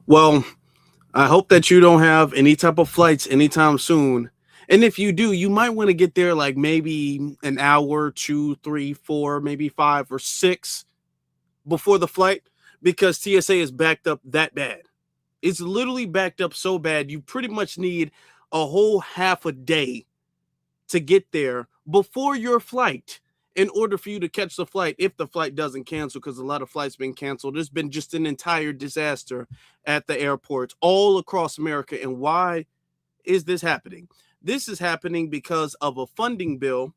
Well, I hope that you don't have any type of flights anytime soon. And if you do, you might want to get there like maybe an hour, two, three, four, maybe five or six before the flight because TSA is backed up that bad. It's literally backed up so bad, you pretty much need a whole half a day to get there before your flight in order for you to catch the flight if the flight doesn't cancel, because a lot of flights been canceled. There's been just an entire disaster at the airports all across America. And why is this happening? This is happening because of a funding bill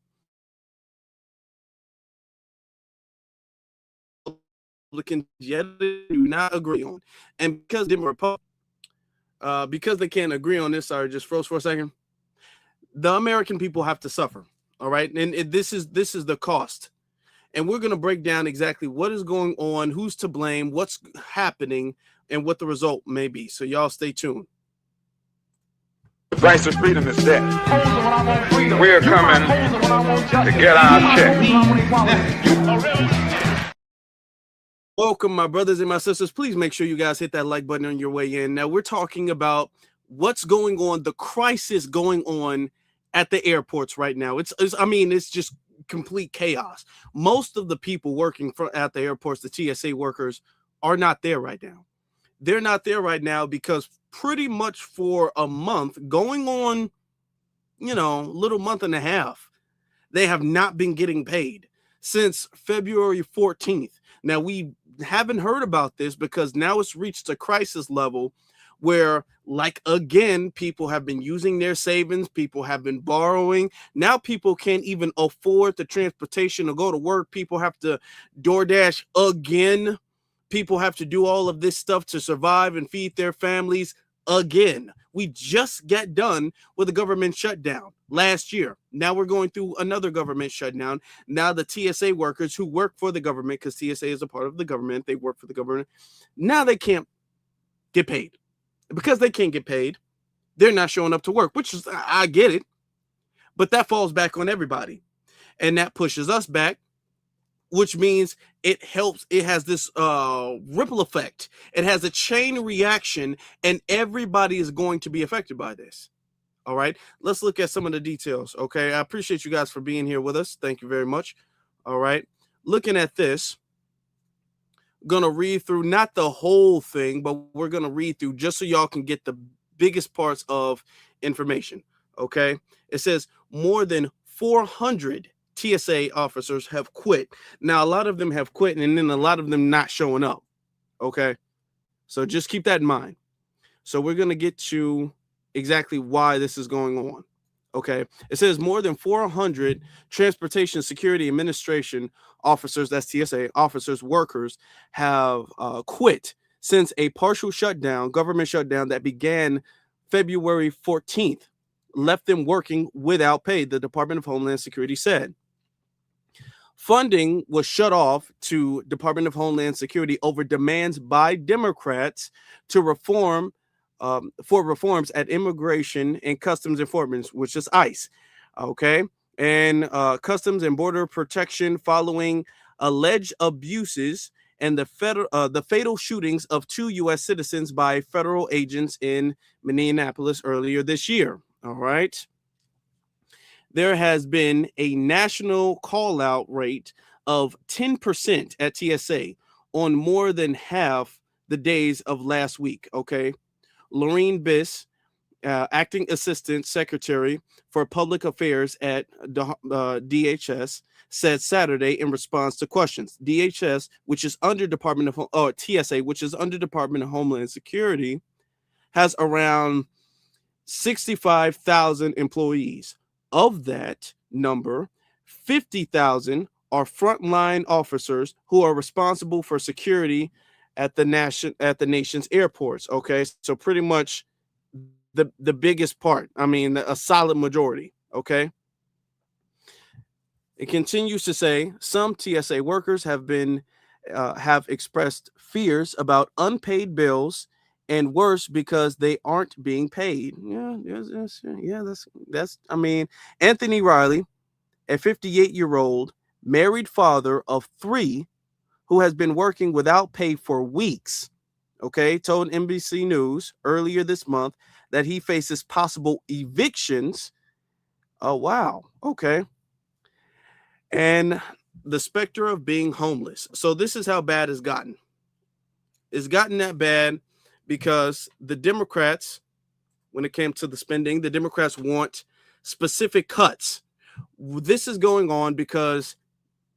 Republicans yet do not agree on. And because they can't agree on this, sorry, just froze for a second. The American people have to suffer. All right. And this is the cost. And we're going to break down exactly what is going on, who's to blame, what's happening, and what the result may be. So y'all stay tuned. The price of freedom is death. We're coming to get our check. Welcome, my brothers and my sisters. Please make sure you guys hit that like button on your way in. Now, we're talking about what's going on, the crisis going on at the airports right now. It's just complete chaos. Most of the people working at the airports, the TSA workers, are not there right now. They're not there right now because pretty much for a month, going on, little month and a half, they have not been getting paid since February 14th. Now, we haven't heard about this because now it's reached a crisis level where, like, again, people have been using their savings, people have been borrowing. Now people can't even afford the transportation to go to work. People have to DoorDash again. People have to do all of this stuff to survive and feed their families again. We just got done with a government shutdown last year. Now we're going through another government shutdown. Now the TSA workers who work for the government, because TSA is a part of the government, they work for the government. Now they can't get paid. Because they can't get paid, they're not showing up to work, which is, I get it. But that falls back on everybody. And that pushes us back, which means it helps. It has this ripple effect. It has a chain reaction, and everybody is going to be affected by this. All right, let's look at some of the details. Okay, I appreciate you guys for being here with us. Thank you very much. All right, looking at this, gonna read through not the whole thing, but we're gonna read through just so y'all can get the biggest parts of information. Okay, it says more than 400 TSA officers have quit. Now, a lot of them have quit, and then a lot of them not showing up. Okay, so just keep that in mind. So we're gonna get to exactly why this is going on. Okay, it says more than 400 Transportation Security Administration officers, that's TSA officers, workers, have quit since a partial shutdown, government shutdown that began February 14th, left them working without pay, the Department of Homeland Security said. Funding was shut off to Department of Homeland Security over demands by Democrats to for reforms at Immigration and Customs Enforcement, which is ICE, okay, and Customs and Border Protection following alleged abuses and the fatal shootings of 2 U.S. citizens by federal agents in Minneapolis earlier this year. All right. There has been a national call-out rate of 10% at TSA on more than half the days of last week, okay? Lorene Biss, acting assistant secretary for public affairs at DHS, said Saturday in response to questions. DHS, which is under TSA, which is under Department of Homeland Security, has around 65,000 employees. Of that number, 50,000 are frontline officers who are responsible for security at the nation's airports. Okay, so pretty much the biggest part. I mean, a solid majority. Okay. It continues to say some TSA workers have expressed fears about unpaid bills and worse because they aren't being paid. That's. I mean, Anthony Riley, a 58-year-old married father of 3 who has been working without pay for weeks. okay, told NBC News earlier this month that he faces possible evictions. Oh, wow. Okay. And the specter of being homeless. So this is how bad it's gotten. It's gotten that bad because the Democrats, when it came to the spending, the Democrats want specific cuts. This is going on because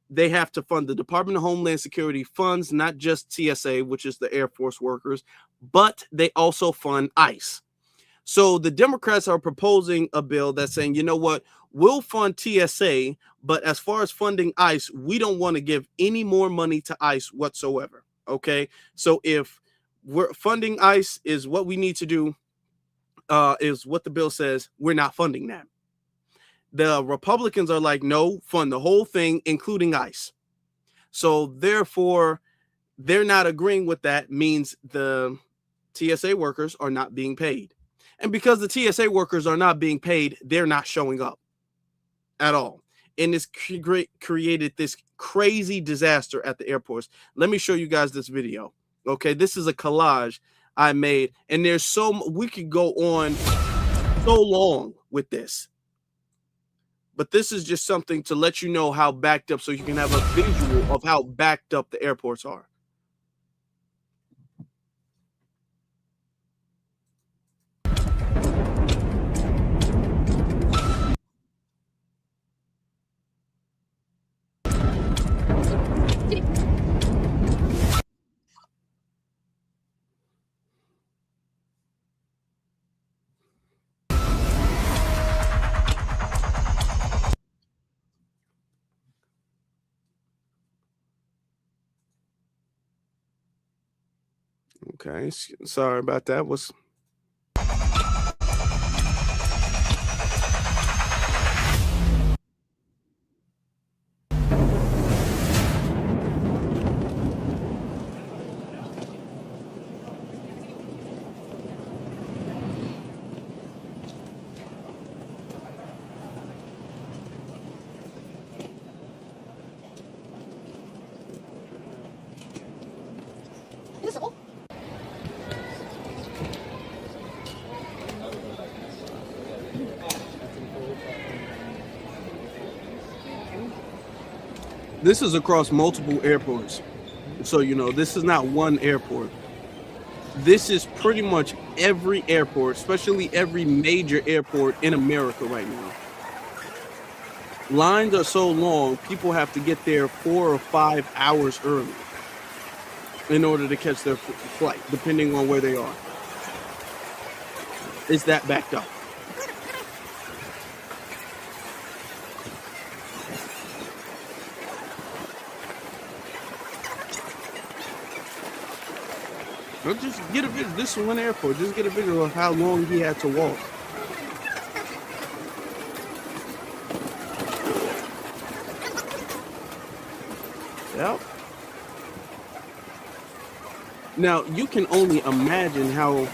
they have to fund the Department of Homeland Security funds, not just TSA, which is the Air Force workers, but they also fund ICE. So the Democrats are proposing a bill that's saying, you know what, we'll fund TSA, but as far as funding ICE, we don't want to give any more money to ICE whatsoever. Okay. So if we're funding ICE is what we need to do, is what the bill says, we're not funding that. The Republicans are like, no, fund the whole thing, including ICE. So therefore, they're not agreeing with that, means the TSA workers are not being paid. And because the TSA workers are not being paid, they're not showing up at all. And it's created this crazy disaster at the airports. Let me show you guys this video. Okay, this is a collage I made, and there's we could go on so long with this. But this is just something to let you know how backed up, so you can have a visual of how backed up the airports are. Okay, sorry about that. This is across multiple airports. So, you know, this is not one airport. This is pretty much every airport, especially every major airport in America right now. Lines are so long, people have to get there 4 or 5 hours early in order to catch their flight, depending on where they are. It's that backed up. Just get a video. This one airport. Just get a video of how long he had to walk. Yep. Now you can only imagine how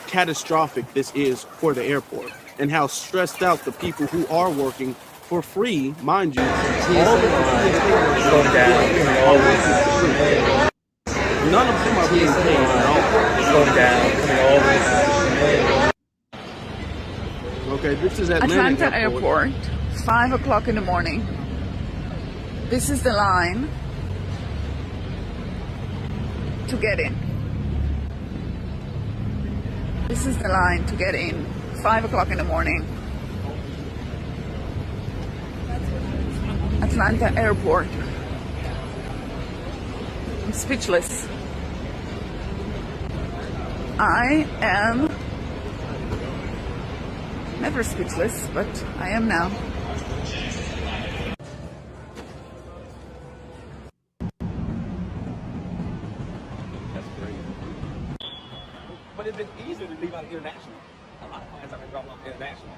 catastrophic this is for the airport and how stressed out the people who are working for free, mind you. None of them are being paid at all. Okay, this is Atlanta Airport, 5 o'clock in the morning. This is the line to get in. This is the line to get in, 5 o'clock in the morning. Atlanta Airport. I'm speechless. I am never speechless, but I am now. That's great. But it's been easier to leave out international. A lot of clients have been dropping off international.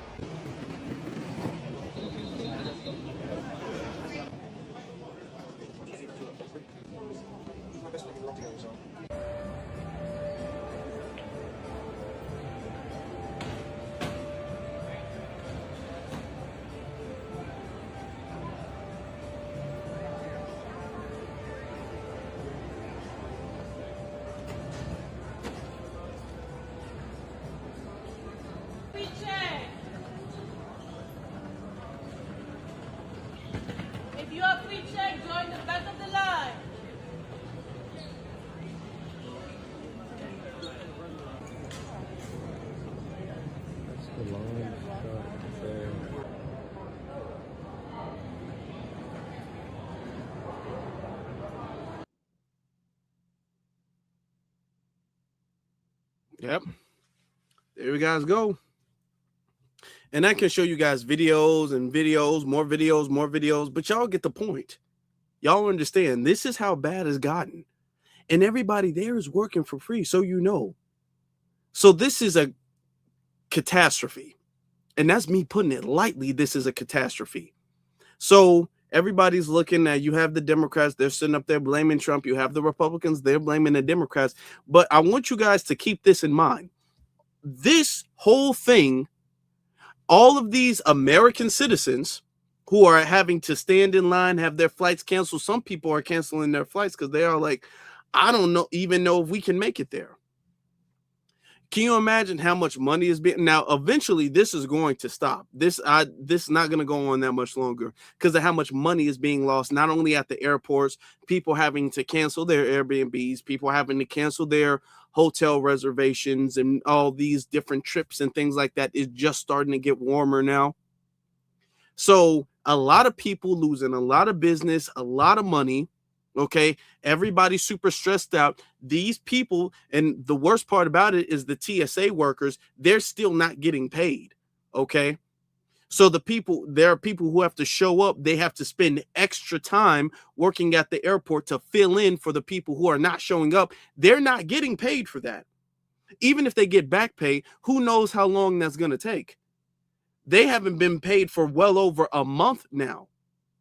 Yep. There you guys go. And I can show you guys videos and videos, more videos, more videos, but y'all get the point. Y'all understand this is how bad it's gotten. And everybody there is working for free, so you know. So this is a catastrophe. And that's me putting it lightly. This is a catastrophe. So everybody's looking at, you have the Democrats, they're sitting up there blaming Trump. You have the Republicans, they're blaming the Democrats. But I want you guys to keep this in mind. This whole thing, all of these American citizens who are having to stand in line, have their flights canceled. Some people are canceling their flights because they are like, I don't even know if we can make it there. Can you imagine how much money is being, now eventually this is going to stop. This is not going to go on that much longer because of how much money is being lost, not only at the airports, people having to cancel their Airbnbs, people having to cancel their hotel reservations and all these different trips and things like that is just starting to get warmer now. So a lot of people losing a lot of business, a lot of money. Okay, everybody's super stressed out. These people, and the worst part about it is the TSA workers, they're still not getting paid. Okay, so there are people who have to show up. They have to spend extra time working at the airport to fill in for the people who are not showing up. They're not getting paid for that. Even if they get back pay, who knows how long that's going to take? They haven't been paid for well over a month now,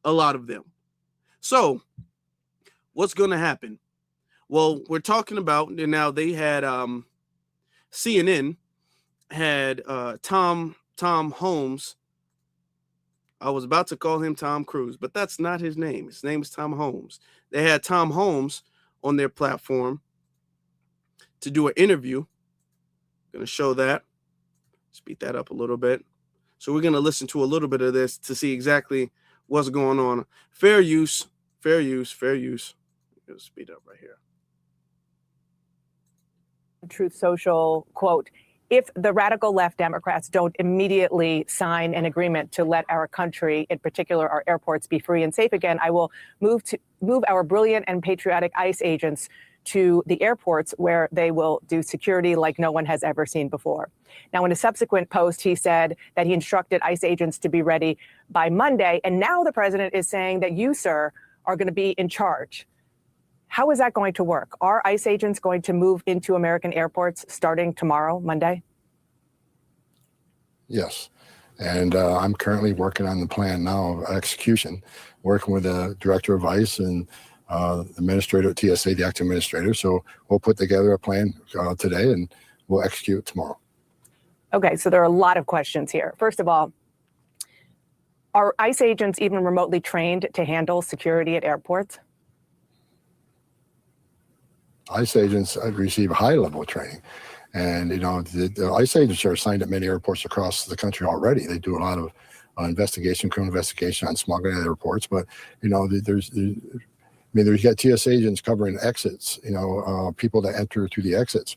a lot of them. So what's going to happen? Well, we're talking about, and now they had CNN had Tom Holmes. I was about to call him Tom Cruise, but that's not his name. His name is Tom Holmes. They had Tom Holmes on their platform to do an interview. I'm going to show that. Speed that up a little bit. So we're going to listen to a little bit of this to see exactly what's going on. Fair use, fair use, fair use. It'll speed up right here. Truth Social, quote, if the radical left Democrats don't immediately sign an agreement to let our country, in particular our airports, be free and safe again, I will move our brilliant and patriotic ICE agents to the airports where they will do security like no one has ever seen before. Now, in a subsequent post, he said that he instructed ICE agents to be ready by Monday. And now the president is saying that you, sir, are going to be in charge. How is that going to work? Are ICE agents going to move into American airports starting tomorrow, Monday? Yes. And I'm currently working on the plan now of execution, working with the director of ICE and the administrator at TSA, the acting administrator. So we'll put together a plan today and we'll execute tomorrow. Okay, so there are a lot of questions here. First of all, are ICE agents even remotely trained to handle security at airports? ICE agents receive high-level training. And, you know, the ICE agents are assigned at many airports across the country already. They do a lot of criminal investigation on smuggling at airports. But, you know, there's got TSA agents covering exits, you know, people that enter through the exits.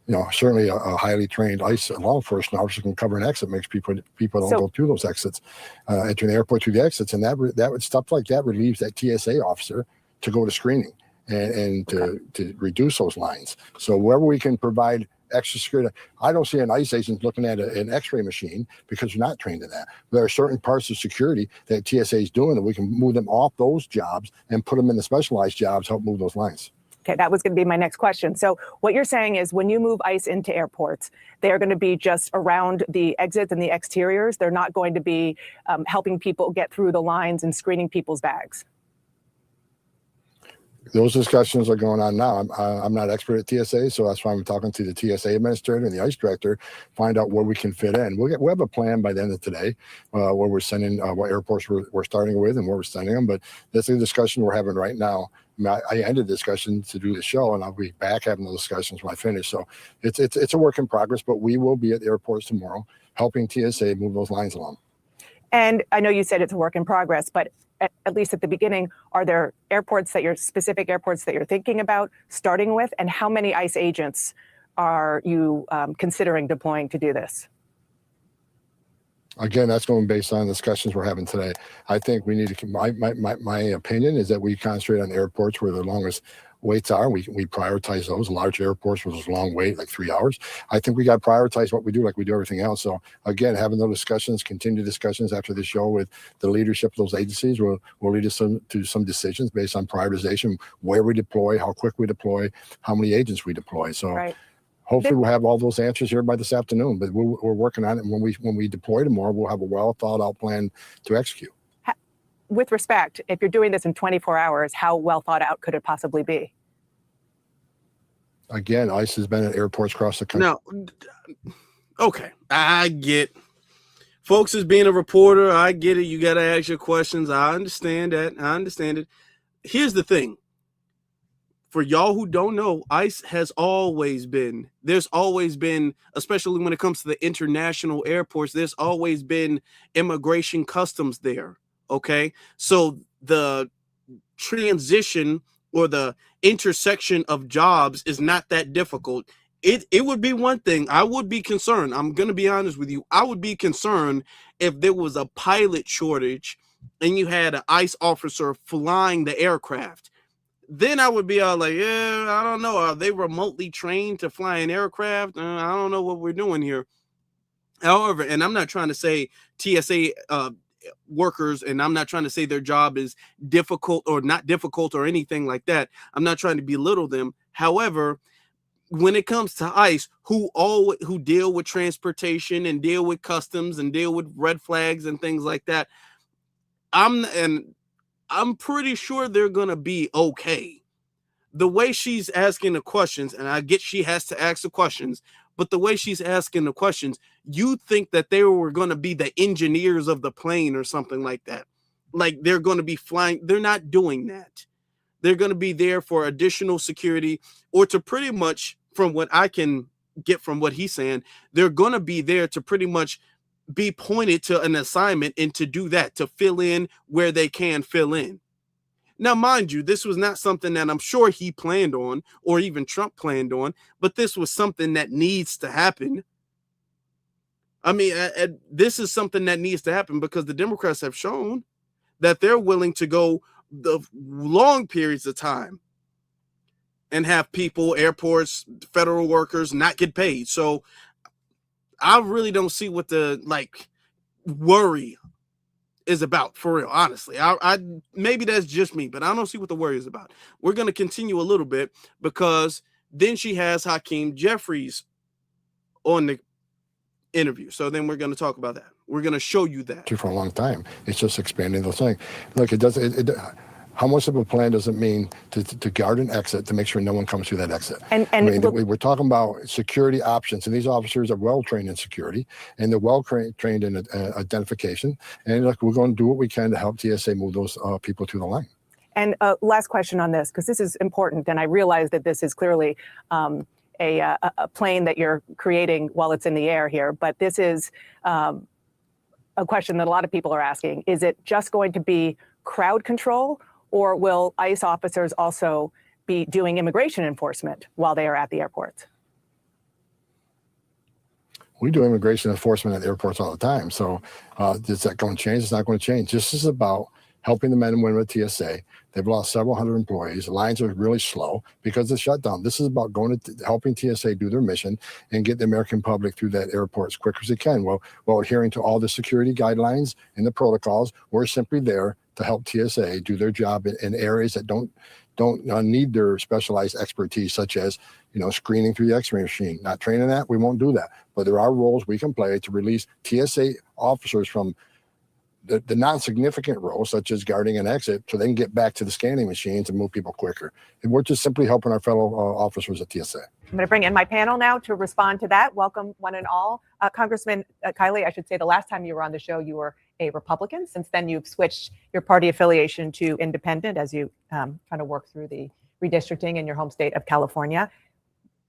You know, certainly a highly trained ICE law enforcement officer can cover an exit, makes people don't go through those exits, entering the airport through the exits. And that would stuff like that relieves that TSA officer to go to screening. And to reduce those lines. So wherever we can provide extra security, I don't see an ICE agent looking at an x-ray machine because they're not trained in that. There are certain parts of security that TSA is doing that we can move them off those jobs and put them in the specialized jobs, help move those lines. Okay, that was going to be my next question. So what you're saying is when you move ICE into airports, they're going to be just around the exits and the exteriors. They're not going to be helping people get through the lines and screening people's bags. Those discussions are going on now. I'm not expert at TSA, so that's why I'm talking to the TSA administrator and the ICE director, find out where we can fit in. We'll have a plan by the end of today where we're sending, what airports we're starting with and where we're sending them. But that's a discussion we're having right now. I ended the discussion to do the show, and I'll be back having those discussions when I finish. So it's a work in progress, but we will be at the airports tomorrow helping TSA move those lines along. And I know you said it's a work in progress, but at least at the beginning, are there specific airports that you're thinking about starting with? And how many ICE agents are you considering deploying to do this? Again, that's going based on discussions we're having today. I think we need to, my opinion is that we concentrate on the airports where the longest waits are. We prioritize those. Large airports with a long wait, like 3 hours. I think we got to prioritize what we do like we do everything else. So again, having those discussions, continued discussions after the show with the leadership of those agencies will lead us to some decisions based on prioritization, where we deploy, how quick we deploy, how many agents we deploy. So Right. hopefully we'll have all those answers here by this afternoon, but we're working on it. And when we deploy tomorrow, we'll have a well thought out plan to execute. With respect, if you're doing this in 24 hours, how well thought out could it possibly be? Again, ICE has been at airports across the country. No, okay, I get. Folks, as being a reporter, I get it. You got to ask your questions. I understand that. I understand it. Here's the thing. For y'all who don't know, ICE has always been, there's always been, especially when it comes to the international airports, there's always been immigration customs there. Okay. So the transition or the intersection of jobs is not that difficult. It would be one thing. I would be concerned. I'm going to be honest with you. I would be concerned if there was a pilot shortage and you had an ICE officer flying the aircraft. Then I would be all like, yeah, I don't know. Are they remotely trained to fly an aircraft? I don't know what we're doing here. However, and I'm not trying to say TSA workers, and I'm not trying to say their job is difficult or not difficult or anything like that. I'm not trying to belittle them. However, when it comes to ICE, who deal with transportation and deal with customs and deal with red flags and things like that, I'm pretty sure they're gonna be okay. The way she's asking the questions, and I get she has to ask the questions, but the way she's asking the questions, you think that they were going to be the engineers of the plane or something like that. Like they're going to be flying. They're not doing that. They're going to be there for additional security, or to pretty much, from what I can get from what he's saying, they're going to be there to pretty much be pointed to an assignment and to do that, to fill in where they can fill in. Now, mind you, this was not something that I'm sure he planned on or even Trump planned on, but this was something that needs to happen. I mean, this is something that needs to happen because the Democrats have shown that they're willing to go the long periods of time and have people, airports, federal workers not get paid. So I really don't see what the worry is about, for real. Honestly, I maybe that's just me, but I don't see what the worry is about. We're going to continue a little bit because then she has Hakeem Jeffries on the interview. So then we're going to talk about that. We're going to show you that for a long time. It's just expanding the thing. Look, it does. How much of a plan does it mean to guard an exit to make sure no one comes through that exit? And I mean, we're talking about security options, and these officers are well trained in security, and they're well trained in identification. And look, we're going to do what we can to help TSA move those people through the line. And last question on this, because this is important, and I realize that this is clearly a plane that you're creating while it's in the air here, but this is a question that a lot of people are asking. Is it just going to be crowd control? Or will ICE officers also be doing immigration enforcement while they are at the airports? We do immigration enforcement at airports all the time. So is that going to change? It's not going to change. This is about helping the men and women at TSA. They've lost several hundred employees. The lines are really slow because of the shutdown. This is about helping TSA do their mission and get the American public through that airport as quick as they can. Well, while adhering to all the security guidelines and the protocols, we're simply there to help TSA do their job in areas that don't need their specialized expertise, such as screening through the X-ray machine. Not training that, we won't do that. But there are roles we can play to release TSA officers from the non-significant roles, such as guarding an exit, so they can get back to the scanning machines and move people quicker. And we're just simply helping our fellow officers at TSA. I'm going to bring in my panel now to respond to that. Welcome, one and all. Congressman Kiley, I should say the last time you were on the show, you were a Republican. Since then, you've switched your party affiliation to independent as you kind of work through the redistricting in your home state of California.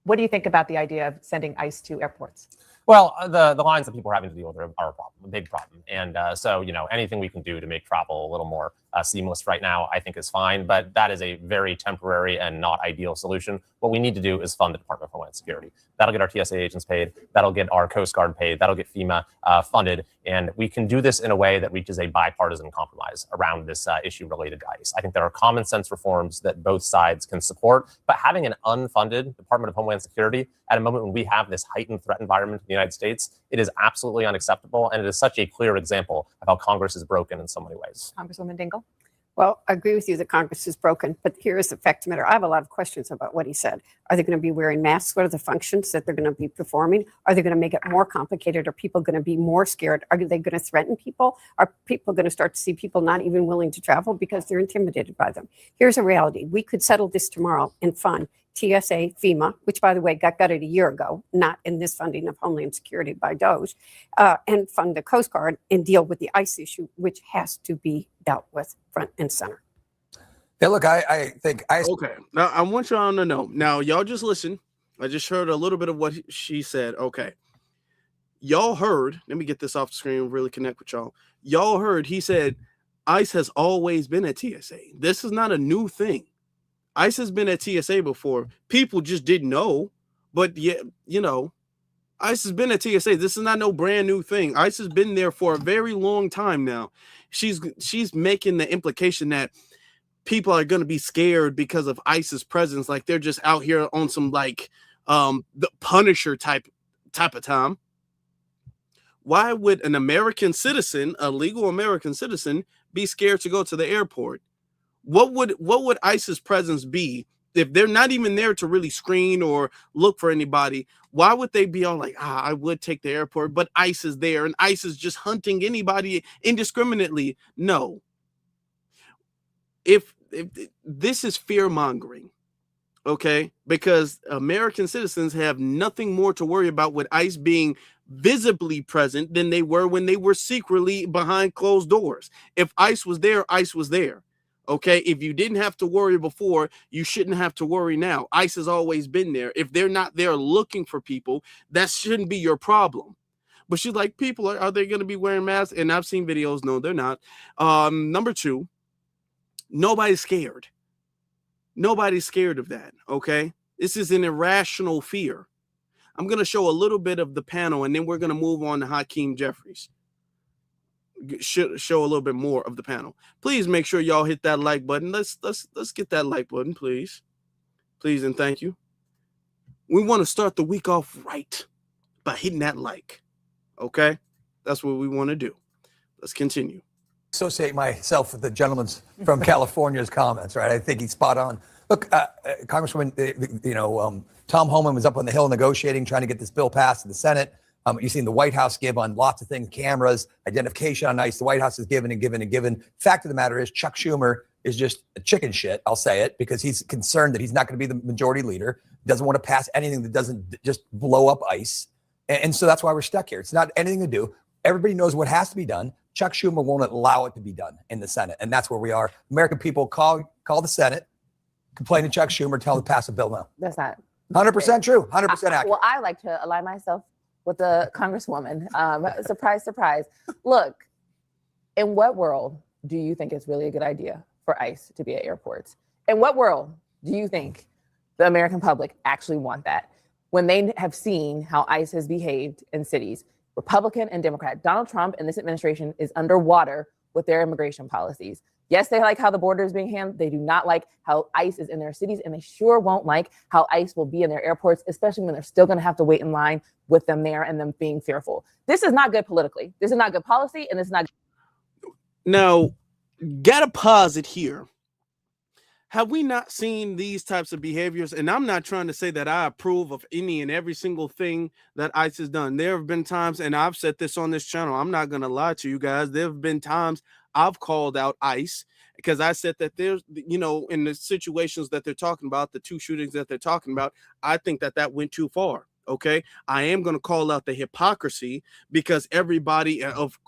What do you think about the idea of sending ICE to airports? Well, the lines that people are having to deal with are a problem, a big problem. And so, anything we can do to make travel a little more seamless right now, I think is fine. But that is a very temporary and not ideal solution. What we need to do is fund the Department of Homeland Security. That'll get our TSA agents paid. That'll get our Coast Guard paid. That'll get FEMA funded. And we can do this in a way that reaches a bipartisan compromise around this issue related to ICE. I think there are common sense reforms that both sides can support. But having an unfunded Department of Homeland Security at a moment when we have this heightened threat environment in the United States, it is absolutely unacceptable. And it is such a clear example of how Congress is broken in so many ways. Congresswoman Dingell. Well, I agree with you that Congress is broken, but here is the fact of the matter. I have a lot of questions about what he said. Are they going to be wearing masks? What are the functions that they're going to be performing? Are they going to make it more complicated? Are people going to be more scared? Are they going to threaten people? Are people going to start to see people not even willing to travel because they're intimidated by them? Here's a reality. We could settle this tomorrow and fund TSA, FEMA, which, by the way, got gutted a year ago, not in this funding of Homeland Security by DOJ, and fund the Coast Guard and deal with the ICE issue, which has to be dealt with front and center. Yeah, look, I think I. Okay, now I want y'all to know. Now, y'all just listen. I just heard a little bit of what she said. Okay. Y'all heard, let me get this off the screen and really connect with y'all. Y'all heard he said ICE has always been at TSA. This is not a new thing. ICE has been at TSA before. People just didn't know. But yeah, ICE has been at TSA. This is not no brand new thing. ICE has been there for a very long time now. She's making the implication that people are going to be scared because of ICE's presence. Like they're just out here on some like the Punisher type of time. Why would an American citizen, a legal American citizen, be scared to go to the airport? What would ICE's presence be if they're not even there to really screen or look for anybody? Why would they be all like, I would take the airport, but ICE is there and ICE is just hunting anybody indiscriminately? No. If this is fear mongering, okay, because American citizens have nothing more to worry about with ICE being visibly present than they were when they were secretly behind closed doors. If ICE was there, ICE was there. Okay, if you didn't have to worry before, you shouldn't have to worry now. ICE has always been there. If they're not there looking for people, that shouldn't be your problem. But she's like, people, are they going to be wearing masks? And I've seen videos. No, they're not. Number two, nobody's scared. Nobody's scared of that. Okay, this is an irrational fear. I'm going to show a little bit of the panel, and then we're going to move on to Hakeem Jeffries. Show a little bit more of the panel. Please make sure y'all hit that like button. Let's get that like button, please and thank you. We want to start the week off right by hitting that like. Okay, that's what we want to do. Let's continue. Associate myself with the gentleman from California's comments, right? I think he's spot on. Look, Congresswoman, Tom Homan was up on the Hill negotiating, trying to get this bill passed in the Senate. You've seen the White House give on lots of things, cameras, identification on ICE. The White House is given and given and given. Fact of the matter is, Chuck Schumer is just a chicken shit, I'll say it, because he's concerned that he's not going to be the majority leader, doesn't want to pass anything that doesn't just blow up ICE. And so that's why we're stuck here. It's not anything to do. Everybody knows what has to be done. Chuck Schumer won't allow it to be done in the Senate. And that's where we are. American people, call the Senate, complain to Chuck Schumer, tell him to pass a bill now. That's not 100% true, 100% accurate. Well, I like to align myself with the Congresswoman. Surprise, surprise. Look, in what world do you think it's really a good idea for ICE to be at airports? In what world do you think the American public actually want that when they have seen how ICE has behaved in cities, Republican and Democrat? Donald Trump and this administration is underwater with their immigration policies. Yes, they like how the border is being handled. They do not like how ICE is in their cities, and they sure won't like how ICE will be in their airports, especially when they're still going to have to wait in line with them there and them being fearful. This is not good politically. This is not good policy, and it's not. Now, gotta pause it here. Have we not seen these types of behaviors? And I'm not trying to say that I approve of any and every single thing that ICE has done. There have been times, and I've said this on this channel, I'm not going to lie to you guys. There have been times I've called out ICE because I said that there's, in the situations that they're talking about, the two shootings that they're talking about, I think that went too far. Okay, I am going to call out the hypocrisy because everybody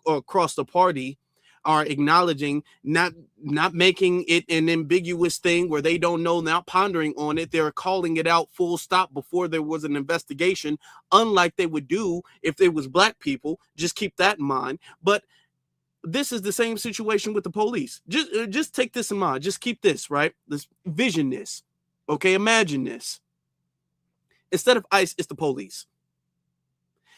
across the party are acknowledging, not making it an ambiguous thing where they don't know, not pondering on it. They're calling it out full stop before there was an investigation, unlike they would do if it was black people. Just keep that in mind. But this is the same situation with the police. Just take this in mind. Just keep this, right? This vision this. Okay, imagine this. Instead of ICE, it's the police.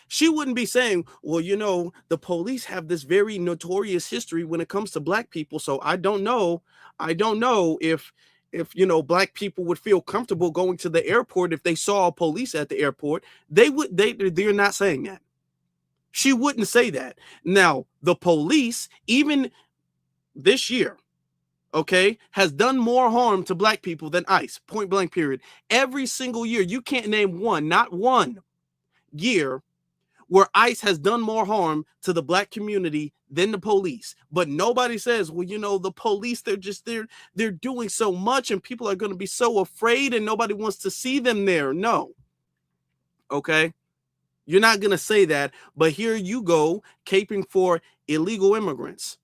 She wouldn't be saying, well, you know, the police have this very notorious history when it comes to black people. So I don't know if you know, black people would feel comfortable going to the airport if they saw police at the airport. They're not saying that. She wouldn't say that. Now, the police, even this year, okay, has done more harm to black people than ICE, point blank period. Every single year, you can't name one, not one year where ICE has done more harm to the black community than the police. But nobody says, well, you know, the police, they're doing so much and people are going to be so afraid and nobody wants to see them there. No. Okay. You're not going to say that, but here you go caping for illegal immigrants.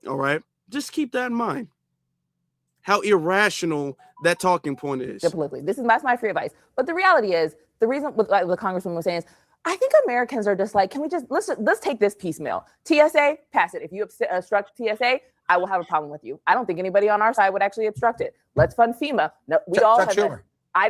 All right. Just keep that in mind. How irrational that talking point is. Politically. That's my free advice. But the reality is, the reason what the Congresswoman was saying is, I think Americans are just like, can we just let's take this piecemeal. TSA, pass it. If you obstruct TSA, I will have a problem with you. I don't think anybody on our side would actually obstruct it. Let's fund FEMA. No, we all have. I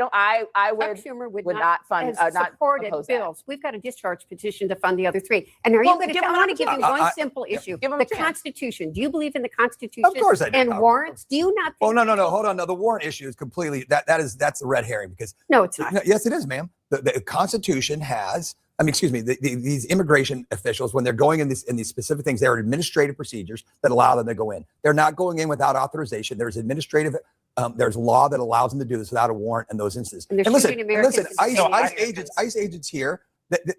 would not fund not supported bills. That. We've got a discharge petition to fund the other three. And are you going to? I want to give you one simple issue: the Constitution. Do you believe in the Constitution? Of course I do. And warrants? Do you not? Oh no! Hold on. No, the warrant issue is completely that's the red herring because no, it's not. Yes, it is, ma'am. The Constitution has. I mean, excuse me. These immigration officials, when they're going in these specific things, there are administrative procedures that allow them to go in. They're not going in without authorization. There's administrative. There's law that allows them to do this without a warrant in those instances. And listen, ICE agents here.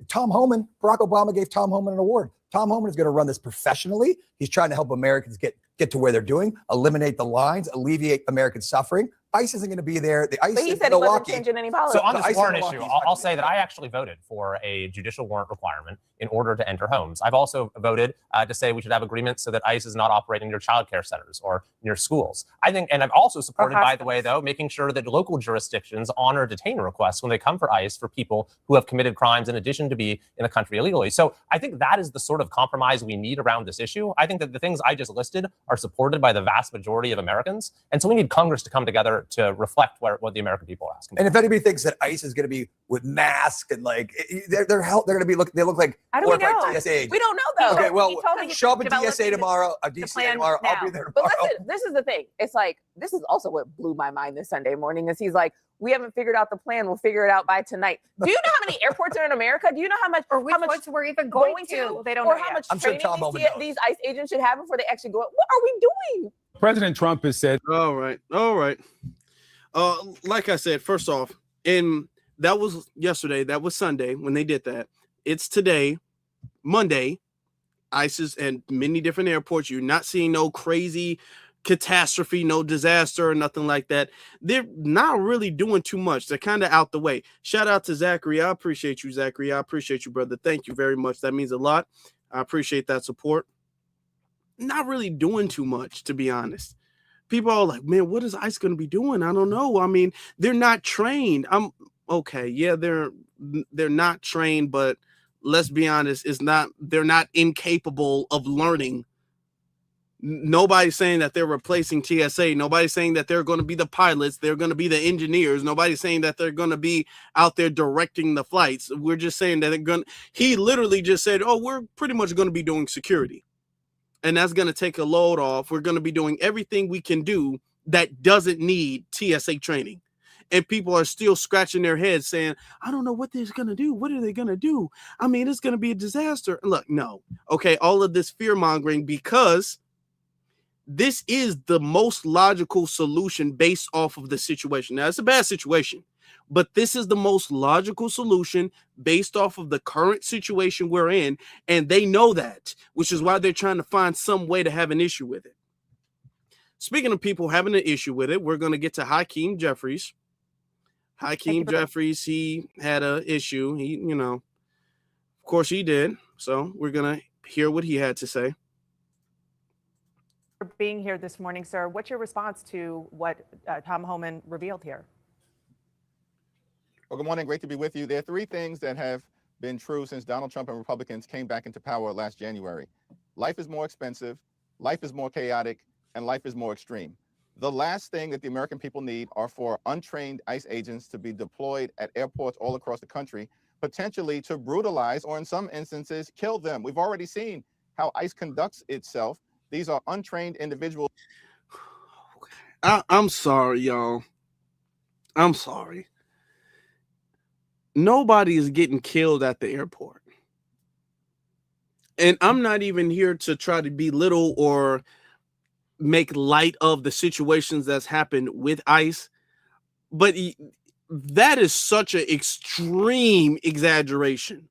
Tom Homan, Barack Obama gave Tom Homan an award. Tom Homan is going to run this professionally. He's trying to help Americans get to where they're doing, eliminate the lines, alleviate American suffering. ICE isn't going to be there. The ICE but he said he wasn't changing any policy. So on this warrant issue, I'll say that I actually voted for a judicial warrant requirement in order to enter homes. I've also voted to say we should have agreements so that ICE is not operating near child care centers or near schools. I think, and I've also supported, by the way, though, making sure that local jurisdictions honor detainer requests when they come for ICE for people who have committed crimes in addition to be in the country illegally. So I think that is the sort of compromise we need around this issue. I think that the things I just listed are supported by the vast majority of Americans. And so we need Congress to come together to reflect what the American people are asking. And if anybody thinks that ICE is going to be with masks and like they're going to be they look like TSA agents. We don't know though. Okay, well, show up at TSA tomorrow. I'll be there tomorrow. But listen, this is the thing. It's like this is also what blew my mind this Sunday morning. Is he's like, we haven't figured out the plan. We'll figure it out by tonight. Do you know how many airports are in America? Do you know how much ones we're even going to? They don't know. Or how much training these ICE agents should have before they actually go? What are we doing? President Trump has said. All right. Like I said, first off, and that was yesterday. That was Sunday when they did that. It's today, Monday. ICE is at many different airports. You're not seeing no crazy catastrophe, no disaster or nothing like that. They're not really doing too much. They're kind of out the way. Shout out to Zachary. I appreciate you, Zachary. I appreciate you, brother. Thank you very much. That means a lot. I appreciate that support. Not really doing too much, to be honest. People are like, man, what is ICE going to be doing? I don't know. I mean, they're not trained. I'm okay. Yeah, they're not trained, but let's be honest, they're not incapable of learning. Nobody's saying that they're replacing TSA. Nobody's saying that they're going to be the pilots. They're going to be the engineers. Nobody's saying that they're going to be out there directing the flights. We're just saying that he literally just said, oh, we're pretty much going to be doing security. And that's going to take a load off. We're going to be doing everything we can do that doesn't need TSA training. And people are still scratching their heads saying, I don't know what they're going to do. What are they going to do? I mean, it's going to be a disaster. Look, no. Okay, all of this fear mongering, because this is the most logical solution based off of the situation. Now, it's a bad situation, but this is the most logical solution based off of the current situation we're in. And they know that, which is why they're trying to find some way to have an issue with it. Speaking of people having an issue with it, we're going to get to Hakeem Jeffries. Hakeem Jeffries, he had an issue. Of course he did. So we're going to hear what he had to say. For being here this morning, sir. What's your response to what Tom Homan revealed here? Well, good morning. Great to be with you. There are three things that have been true since Donald Trump and Republicans came back into power last January. Life is more expensive, life is more chaotic, and life is more extreme. The last thing that the American people need are for untrained ICE agents to be deployed at airports all across the country, potentially to brutalize or in some instances kill them. We've already seen how ICE conducts itself. These are untrained individuals. I'm sorry, y'all. I'm sorry. Nobody is getting killed at the airport. And I'm not even here to try to belittle or make light of the situations that's happened with ICE, but that is such an extreme exaggeration.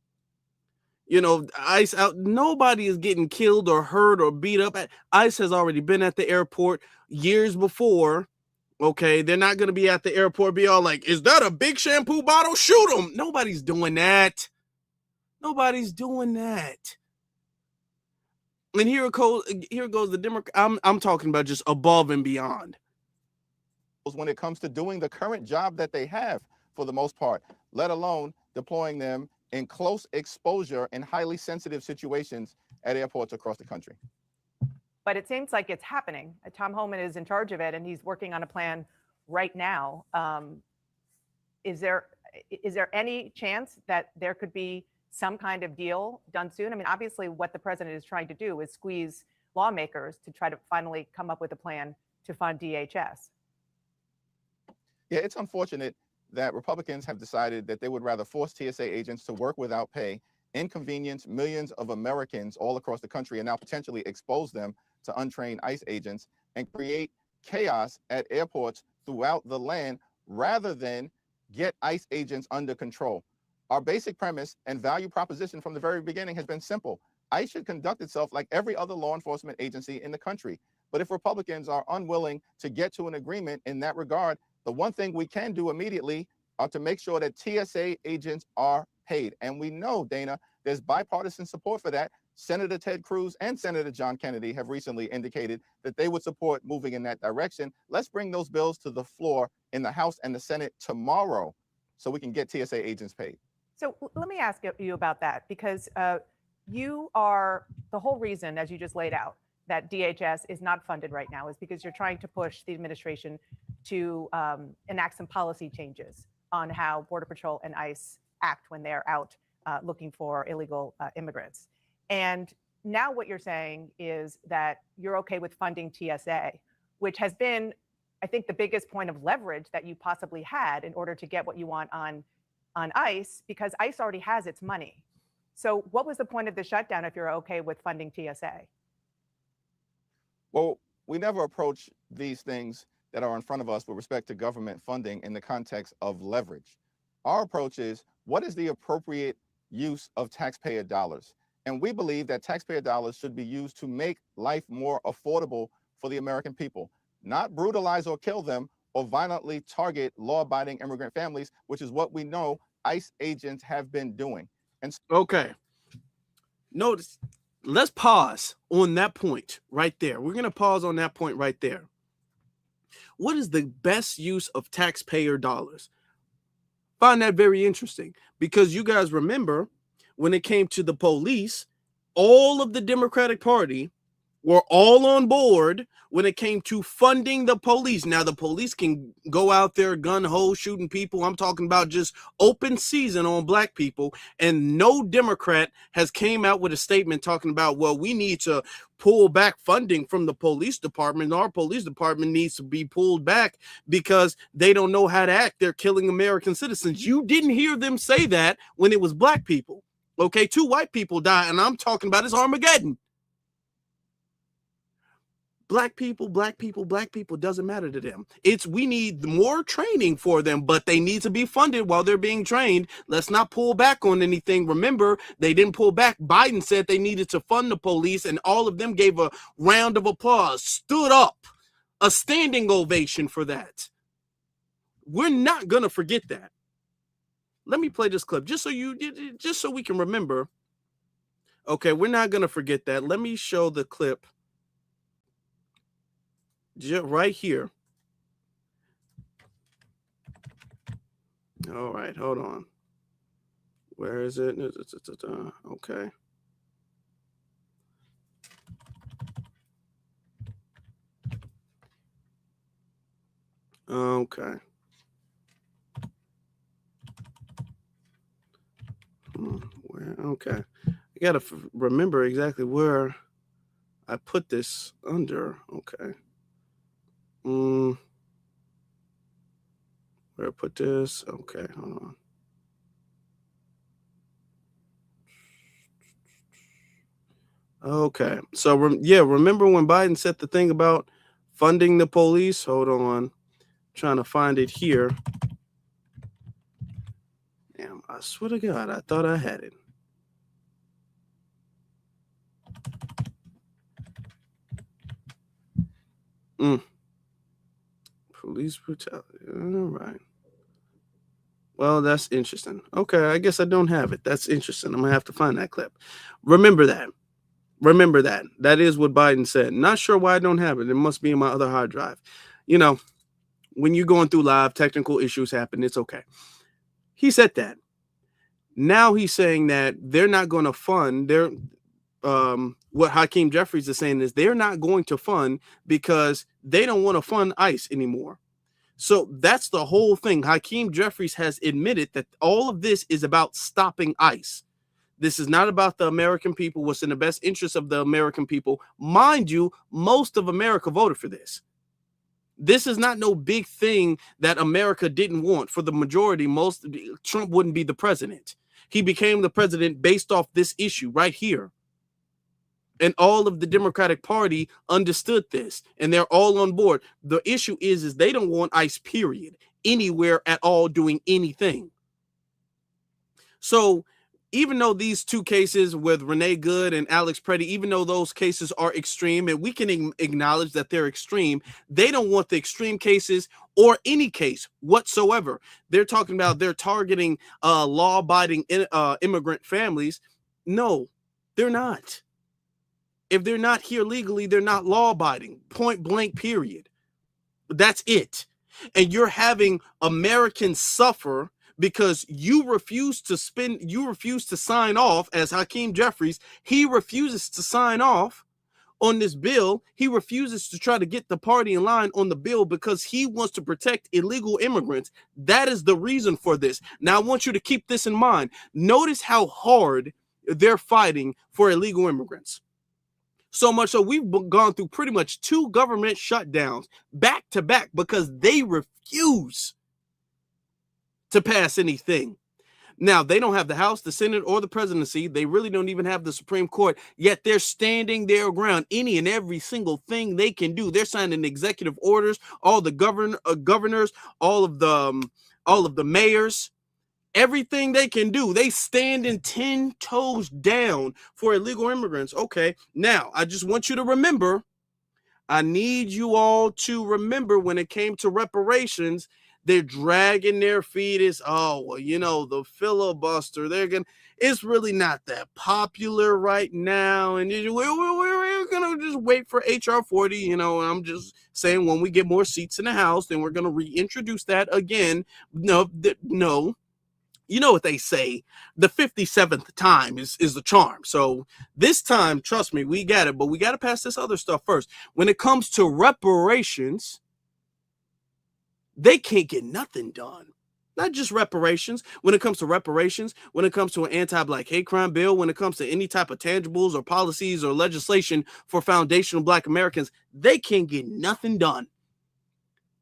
You know, ICE out, nobody is getting killed or hurt or beat up. ICE has already been at the airport years before. Okay, they're not going to be at the airport, be all like, is that a big shampoo bottle? Shoot them. Nobody's doing that. Nobody's doing that. And here goes the Democrat. I'm talking about just above and beyond. When it comes to doing the current job that they have, for the most part, let alone deploying them in close exposure in highly sensitive situations at airports across the country. But it seems like it's happening. Tom Homan is in charge of it, and he's working on a plan right now. Is there any chance that there could be some kind of deal done soon? I mean, obviously, what the president is trying to do is squeeze lawmakers to try to finally come up with a plan to fund DHS. Yeah, it's unfortunate that Republicans have decided that they would rather force TSA agents to work without pay, inconvenience millions of Americans all across the country, and now potentially expose them to untrained ICE agents and create chaos at airports throughout the land rather than get ICE agents under control. Our basic premise and value proposition from the very beginning has been simple. ICE should conduct itself like every other law enforcement agency in the country. But if Republicans are unwilling to get to an agreement in that regard, the one thing we can do immediately are to make sure that TSA agents are paid. And we know, Dana, there's bipartisan support for that. Senator Ted Cruz and Senator John Kennedy have recently indicated that they would support moving in that direction. Let's bring those bills to the floor in the House and the Senate tomorrow so we can get TSA agents paid. So let me ask you about that, because you are the whole reason, as you just laid out, that DHS is not funded right now is because you're trying to push the administration to enact some policy changes on how Border Patrol and ICE act when they're out looking for illegal immigrants. And now what you're saying is that you're okay with funding TSA, which has been, I think, the biggest point of leverage that you possibly had in order to get what you want on ICE, because ICE already has its money. So what was the point of the shutdown if you're okay with funding TSA? Well, we never approach these things that are in front of us with respect to government funding in the context of leverage. Our approach is, what is the appropriate use of taxpayer dollars? And we believe that taxpayer dollars should be used to make life more affordable for the American people, not brutalize or kill them or violently target law-abiding immigrant families, which is what we know ICE agents have been doing. And okay, notice, let's pause on that point right there. We're going to pause on that point right there. What is the best use of taxpayer dollars? Find that very interesting, because you guys remember when it came to the police, all of the Democratic Party were all on board when it came to funding the police. Now, the police can go out there gun-ho shooting people. I'm talking about just open season on black people. And no Democrat has came out with a statement talking about, well, we need to pull back funding from the police department. Our police department needs to be pulled back because they don't know how to act. They're killing American citizens. You didn't hear them say that when it was black people. Okay, 2 white people died, and I'm talking about it's Armageddon. Black people doesn't matter to them. We need more training for them, but they need to be funded while they're being trained. Let's not pull back on anything. Remember, they didn't pull back. Biden said they needed to fund the police, and all of them gave a round of applause, stood up, a standing ovation for that. We're not going to forget that. Let me play this clip just so we can remember. Okay, we're not going to forget that. Let me show the clip. right here. All right, hold on. Where is it? Okay. Okay. Where? Okay. I gotta remember exactly where I put this under. Okay. Where I put this? Okay, hold on. Okay. So yeah, remember when Biden said the thing about funding the police? Hold on. Trying to find it here. Damn, I swear to God, I thought I had it. Police brutality. All right. Well, that's interesting. Okay, I guess I don't have it. That's interesting. I'm gonna have to find that clip. Remember that. Remember that. That is what Biden said. Not sure why I don't have it. It must be in my other hard drive. You know, when you're going through live, technical issues happen. It's okay. He said that. Now he's saying that they're not going to fund their what Hakeem Jeffries is saying is they're not going to fund because they don't want to fund ICE anymore. So that's the whole thing. Hakeem Jeffries has admitted that all of this is about stopping ICE. This is not about the American people, what's in the best interest of the American people. Mind you, most of America voted for this. This is not no big thing that America didn't want. For the majority, Trump wouldn't be the president. He became the president based off this issue right here. And all of the Democratic Party understood this, and they're all on board. The issue is they don't want ICE, period, anywhere at all doing anything. So even though these two cases with Renee Good and Alex Preddy, even though those cases are extreme, and we can acknowledge that they're extreme, they don't want the extreme cases or any case whatsoever. They're talking about they're targeting law-abiding immigrant families. No, they're not. If they're not here legally, they're not law-abiding. Point blank, period. That's it. And you're having Americans suffer because you refuse to sign off, as Hakeem Jeffries, he refuses to sign off on this bill. He refuses to try to get the party in line on the bill because he wants to protect illegal immigrants. That is the reason for this. Now, I want you to keep this in mind. Notice how hard they're fighting for illegal immigrants. So much so we've gone through pretty much 2 government shutdowns back to back because they refuse to pass anything. Now, they don't have the House, the Senate, or the presidency. They really don't even have the Supreme Court, yet they're standing their ground. Any and every single thing they can do. They're signing executive orders, all the governors, all of the mayors. Everything they can do, they stand in 10 toes down for illegal immigrants. Okay, now I just want you to remember, I need you all to remember when it came to reparations, they're dragging their feet. It's, oh, well, the filibuster, it's really not that popular right now. And we're going to just wait for HR 40, and I'm just saying when we get more seats in the House, then we're going to reintroduce that again. No. You know what they say, the 57th time is the charm. So this time, trust me, we got it, but we got to pass this other stuff first. When it comes to reparations, they can't get nothing done. Not just reparations. When it comes to reparations, when it comes to an anti-Black hate crime bill, when it comes to any type of tangibles or policies or legislation for foundational Black Americans, they can't get nothing done.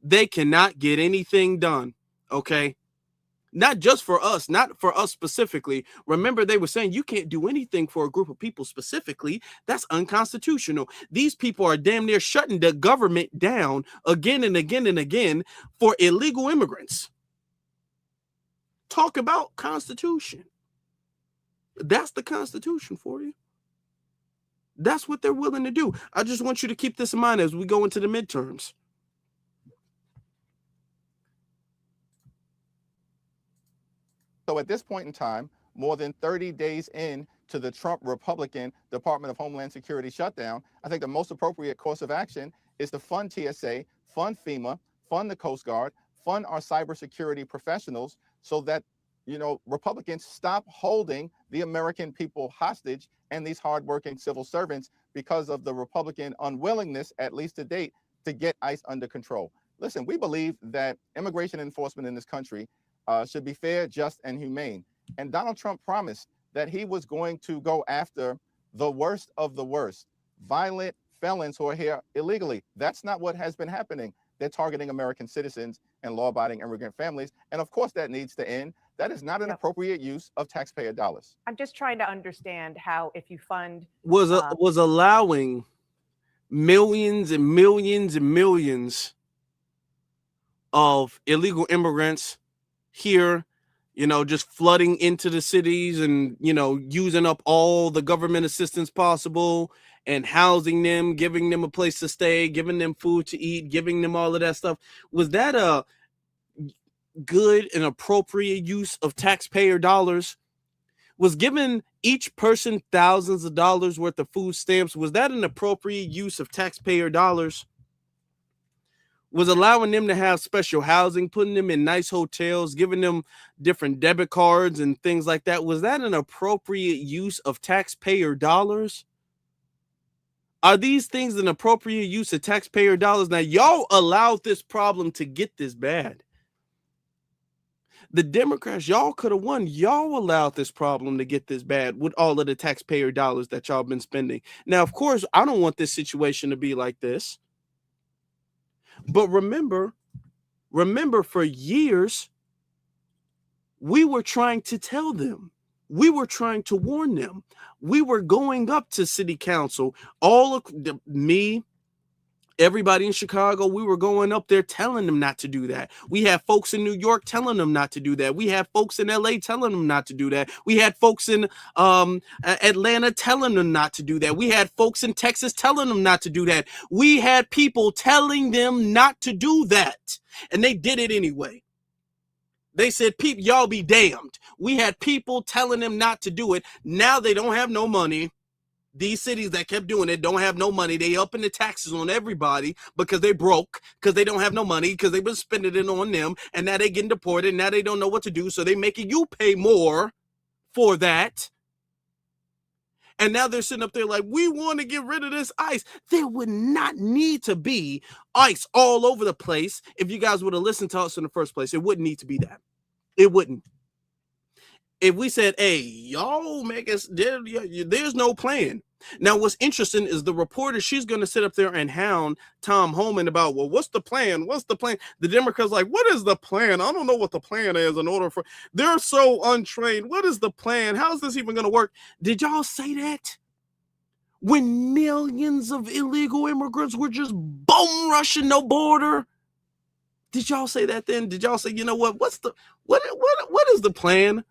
They cannot get anything done, okay? Not just for us, not for us specifically. Remember, they were saying you can't do anything for a group of people specifically. That's unconstitutional. These people are damn near shutting the government down again and again and again for illegal immigrants. Talk about Constitution. That's the Constitution for you. That's what they're willing to do. I just want you to keep this in mind as we go into the midterms. So at this point in time, more than 30 days in to the Trump Republican Department of Homeland Security shutdown, I think the most appropriate course of action is to fund TSA, fund FEMA, fund the Coast Guard, fund our cybersecurity professionals so that, you know, Republicans stop holding the American people hostage and these hardworking civil servants because of the Republican unwillingness, at least to date, to get ICE under control. Listen, we believe that immigration enforcement in this country should be fair, just, and humane. And Donald Trump promised that he was going to go after the worst of the worst, violent felons who are here illegally. That's not what has been happening. They're targeting American citizens and law-abiding immigrant families. And of course that needs to end. That is not an appropriate use of taxpayer dollars. I'm just trying to understand how, if you fund was allowing millions and millions and millions of illegal immigrants here, you know, just flooding into the cities and, you know, using up all the government assistance possible and housing them, giving them a place to stay, giving them food to eat, giving them all of that stuff. Was that a good and appropriate use of taxpayer dollars? Was giving each person thousands of dollars worth of food stamps, was that an appropriate use of taxpayer dollars? Was allowing them to have special housing, putting them in nice hotels, giving them different debit cards and things like that, was that an appropriate use of taxpayer dollars? Are these things an appropriate use of taxpayer dollars? Now, y'all allowed this problem to get this bad. The Democrats, y'all could have won. Y'all allowed this problem to get this bad with all of the taxpayer dollars that y'all been spending. Now, of course, I don't want this situation to be like this. But remember for years, we were trying to tell them. We were trying to warn them. We were going up to city council, all of me, everybody in Chicago, we were going up there telling them not to do that. We had folks in New York telling them not to do that. We had folks in LA telling them not to do that. We had folks in Atlanta telling them not to do that. We had folks in Texas telling them not to do that. We had people telling them not to do that. And they did it anyway. They said, "People, y'all be damned." We had people telling them not to do it. Now they don't have no money. These cities that kept doing it don't have no money. They upping the taxes on everybody because they broke, because they don't have no money, because they've been spending it on them, and now they getting deported. Now they don't know what to do, so they making you pay more for that. And now they're sitting up there like, we want to get rid of this ICE. There would not need to be ICE all over the place if you guys would have listened to us in the first place. It wouldn't need to be that. It wouldn't. If we said, hey, y'all make us, there's no plan. Now, what's interesting is the reporter, she's going to sit up there and hound Tom Homan about, well, what's the plan? What's the plan? The Democrats like, what is the plan? I don't know what the plan is in order for, they're so untrained. What is the plan? How is this even going to work? Did y'all say that? When millions of illegal immigrants were just bum rushing the border? Did y'all say that then? Did y'all say, you know what? What is the plan?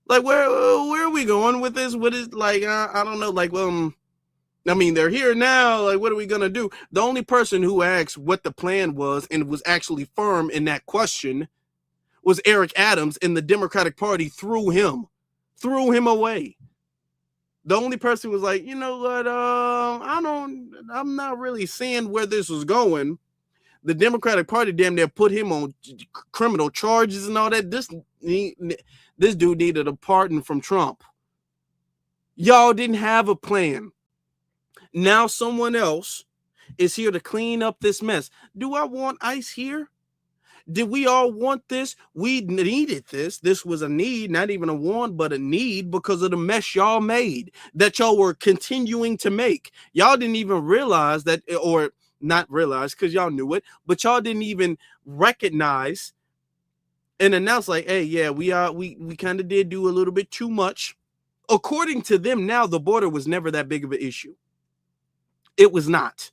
Like, where are we going with this? What is, like, I don't know. Like, I mean, they're here now. Like, what are we going to do? The only person who asked what the plan was and was actually firm in that question was Eric Adams, and the Democratic Party threw him away. The only person was like, you know what? I'm not really seeing where this was going. The Democratic Party damn near put him on criminal charges and all that. This dude needed a pardon from Trump. Y'all didn't have a plan. Now someone else is here to clean up this mess. Do I want ICE here? Did we all want this? We needed this. This was a need, not even a want, but a need because of the mess y'all made, that y'all were continuing to make. Y'all didn't even realize that, or not realize because y'all knew it, but y'all didn't even recognize and announce like, hey, yeah, we kind of did do a little bit too much. According to them now, the border was never that big of an issue. It was not.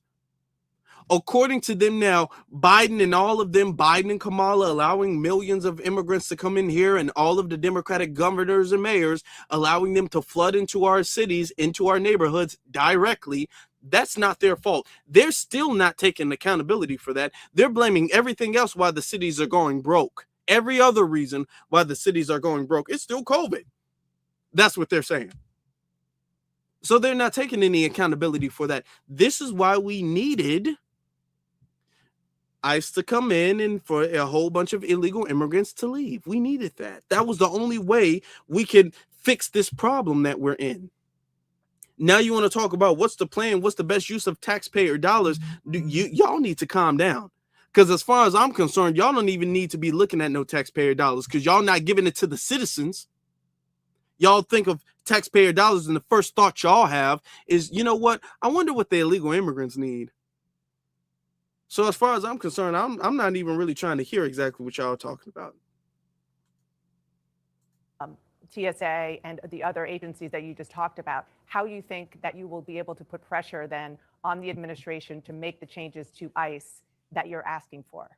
According to them now, Biden and all of them, Biden and Kamala allowing millions of immigrants to come in here, and all of the Democratic governors and mayors allowing them to flood into our cities, into our neighborhoods directly. That's not their fault. They're still not taking accountability for that. They're blaming everything else why the cities are going broke. Every other reason why the cities are going broke. It's still COVID. That's what they're saying. So they're not taking any accountability for that. This is why we needed ICE to come in and for a whole bunch of illegal immigrants to leave. We needed that. That was the only way we could fix this problem that we're in. Now you want to talk about what's the plan, what's the best use of taxpayer dollars. Y'all need to calm down. Because as far as I'm concerned, y'all don't even need to be looking at no taxpayer dollars because y'all not giving it to the citizens. Y'all think of taxpayer dollars and the first thought y'all have is, you know what? I wonder what the illegal immigrants need. So as far as I'm concerned, I'm not even really trying to hear exactly what y'all are talking about. TSA and the other agencies that you just talked about, how you think that you will be able to put pressure then on the administration to make the changes to ICE that you're asking for?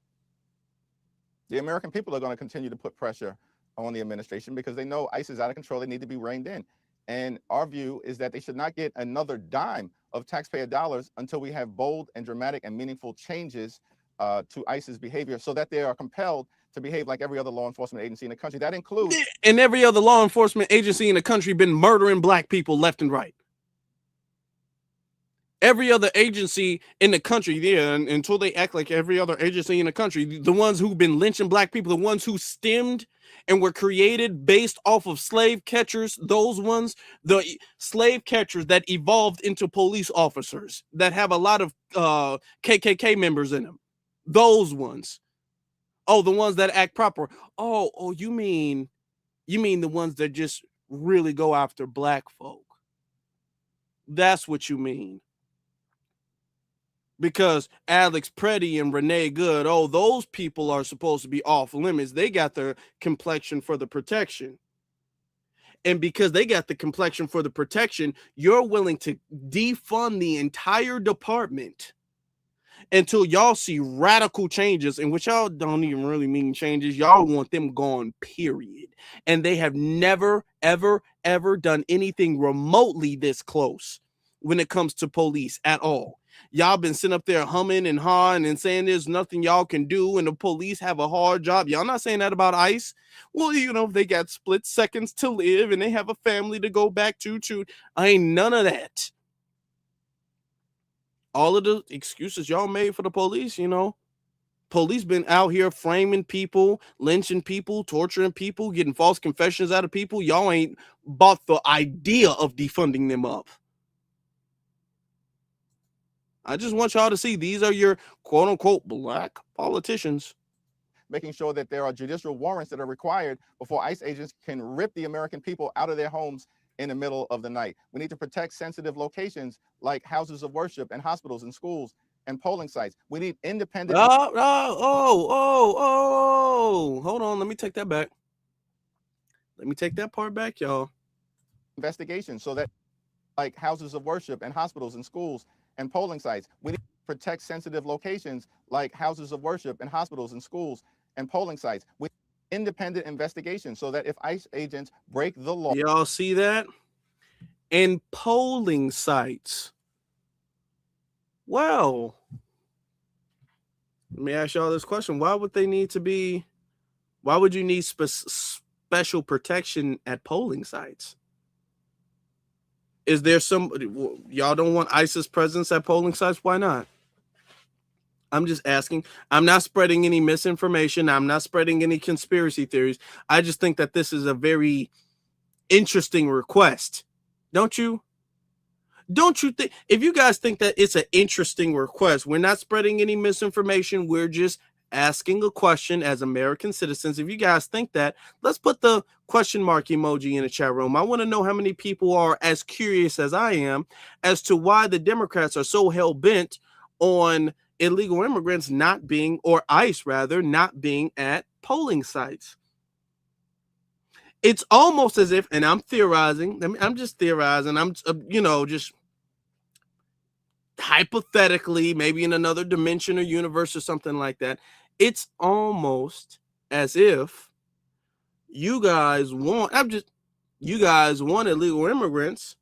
The American people are going to continue to put pressure on the administration because they know ICE is out of control. They need to be reined in. And our view is that they should not get another dime of taxpayer dollars until we have bold and dramatic and meaningful changes to ICE's behavior so that they are compelled to behave like every other law enforcement agency in the country. That includes... And every other law enforcement agency in the country been murdering black people left and right. Every other agency in the country, yeah, until they act like every other agency in the country, the ones who've been lynching black people, the ones who stemmed and were created based off of slave catchers, those ones, the slave catchers that evolved into police officers that have a lot of KKK members in them, those ones. Oh, the ones that act proper. Oh, you mean the ones that just really go after black folk. That's what you mean. Because Alex Preddy and Renee Good, oh, those people are supposed to be off limits. They got their complexion for the protection. And because they got the complexion for the protection, you're willing to defund the entire department until y'all see radical changes, in which y'all don't even really mean changes. Y'all want them gone, period. And they have never, ever, ever done anything remotely this close when it comes to police at all. Y'all been sitting up there humming and hawing and saying there's nothing y'all can do and the police have a hard job. Y'all not saying that about ICE. Well, you know, they got split seconds to live and they have a family to go back to. I ain't none of that. All of the excuses y'all made for the police, you know, police been out here framing people, lynching people, torturing people, getting false confessions out of people. Y'all ain't bought the idea of defunding them up. I just want y'all to see these are your quote unquote black politicians. Making sure that there are judicial warrants that are required before ICE agents can rip the American people out of their homes in the middle of the night. We need to protect sensitive locations like houses of worship and hospitals and schools and polling sites. We need independent... Hold on. Let me take that back. Let me take that part back, y'all. Investigation so that like houses of worship and hospitals and schools and polling sites. We need to protect sensitive locations like houses of worship and hospitals and schools and polling sites. We need independent investigation so that if ICE agents break the law... Y'all see that? And polling sites. Well, let me ask y'all this question. Why would you need special protection at polling sites? Is there y'all don't want ICE's presence at polling sites? Why not? I'm just asking. I'm not spreading any misinformation. I'm not spreading any conspiracy theories. I just think that this is a very interesting request. Don't you think, if you guys think that it's an interesting request, we're not spreading any misinformation. We're just asking a question as American citizens. If you guys think that, let's put the question mark emoji in the chat room. I want to know how many people are as curious as I am as to why the Democrats are so hell-bent on illegal immigrants not being, or ICE rather, not being at polling sites. It's almost as if, and I'm theorizing, I'm just theorizing, I'm, just hypothetically, maybe in another dimension or universe or something like that. It's almost as if you guys want illegal immigrants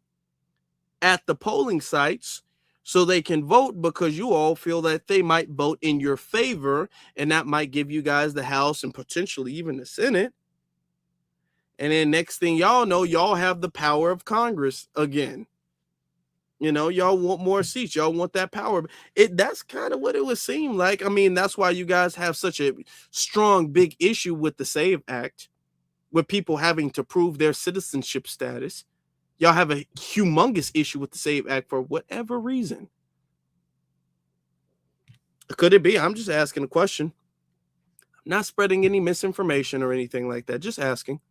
at the polling sites so they can vote because you all feel that they might vote in your favor and that might give you guys the House and potentially even the Senate. And then next thing y'all know, y'all have the power of Congress again. You know, y'all want more seats. Y'all want that power. That's kind of what it would seem like. I mean, that's why you guys have such a strong, big issue with the SAVE Act, with people having to prove their citizenship status. Y'all have a humongous issue with the SAVE Act for whatever reason. Could it be? I'm just asking a question. I'm not spreading any misinformation or anything like that. Just asking.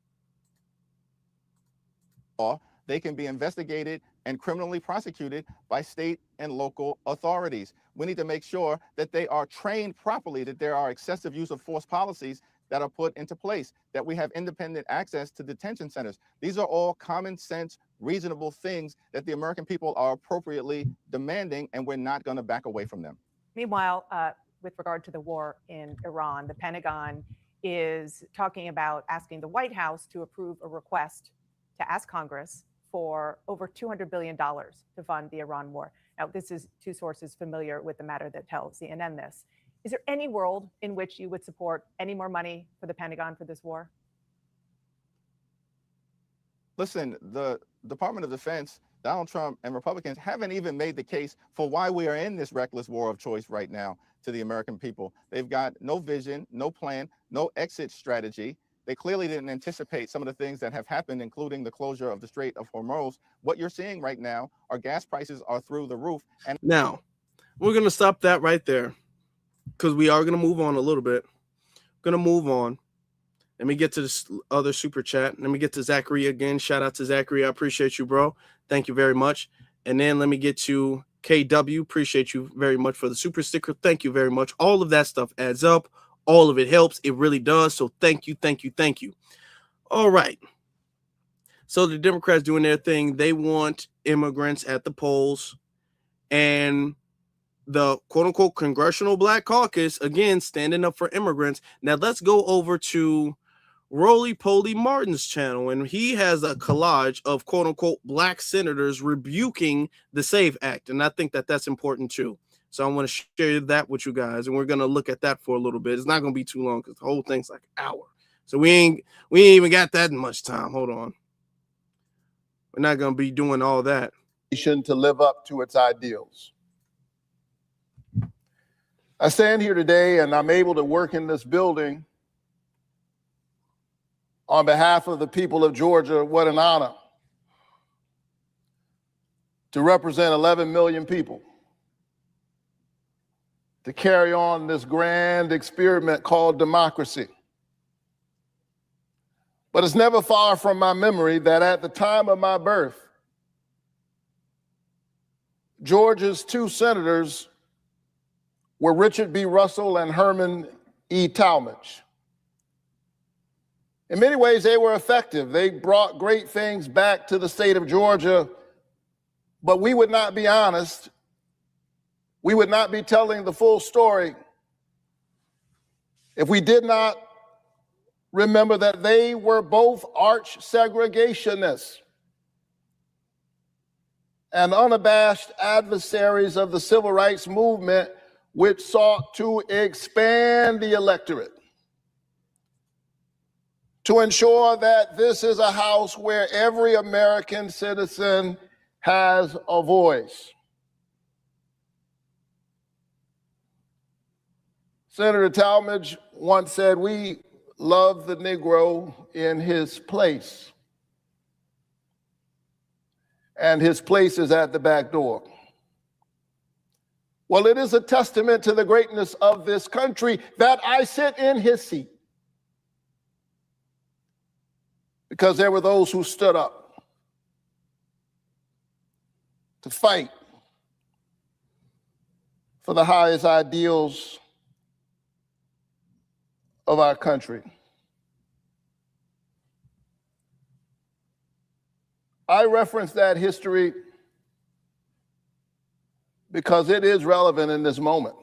They can be investigated and criminally prosecuted by state and local authorities. We need to make sure that they are trained properly, that there are excessive use of force policies that are put into place, that we have independent access to detention centers. These are all common sense, reasonable things that the American people are appropriately demanding, and we're not going to back away from them. Meanwhile, with regard to the war in Iran, the Pentagon is talking about asking the White House to approve a request to ask Congress for over $200 billion to fund the Iran war. Now, this is two sources familiar with the matter that tell CNN this. Is there any world in which you would support any more money for the Pentagon for this war? Listen, the Department of Defense, Donald Trump and Republicans haven't even made the case for why we are in this reckless war of choice right now to the American people. They've got no vision, no plan, no exit strategy. They clearly didn't anticipate some of the things that have happened, including the closure of the Strait of Hormuz. What you're seeing right now are gas prices are through the roof. And now we're going to stop that right there, because we are going to move on a little bit. Going to move on. Let me get to this other super chat. Let me get to Zachary again. Shout out to Zachary. I appreciate you, bro. Thank you very much. And then let me get to KW. Appreciate you very much for the super sticker. Thank you very much. All of that stuff adds up. All of it helps. It really does. So thank you, thank you, thank you. All right. So the Democrats doing their thing. They want immigrants at the polls. And the quote-unquote Congressional Black Caucus, again, standing up for immigrants. Now let's go over to Roly-Poly Martin's channel, and he has a collage of quote-unquote black senators rebuking the SAVE Act, and I think that that's important too. So I want to share that with you guys, and we're going to look at that for a little bit. It's not going to be too long because the whole thing's like an hour. So we ain't even got that much time. Hold on. We're not going to be doing all that. To live up to its ideals. I stand here today and I'm able to work in this building on behalf of the people of Georgia. What an honor to represent 11 million people, to carry on this grand experiment called democracy. But it's never far from my memory that at the time of my birth, Georgia's two senators were Richard B. Russell and Herman E. Talmadge. In many ways, they were effective. They brought great things back to the state of Georgia, but we would not be honest. We would not be telling the full story if we did not remember that they were both arch segregationists and unabashed adversaries of the civil rights movement, which sought to expand the electorate, to ensure that this is a house where every American citizen has a voice. Senator Talmadge once said, "We love the Negro in his place, and his place is at the back door." Well, it is a testament to the greatness of this country that I sit in his seat, because there were those who stood up to fight for the highest ideals of our country. I reference that history because it is relevant in this moment.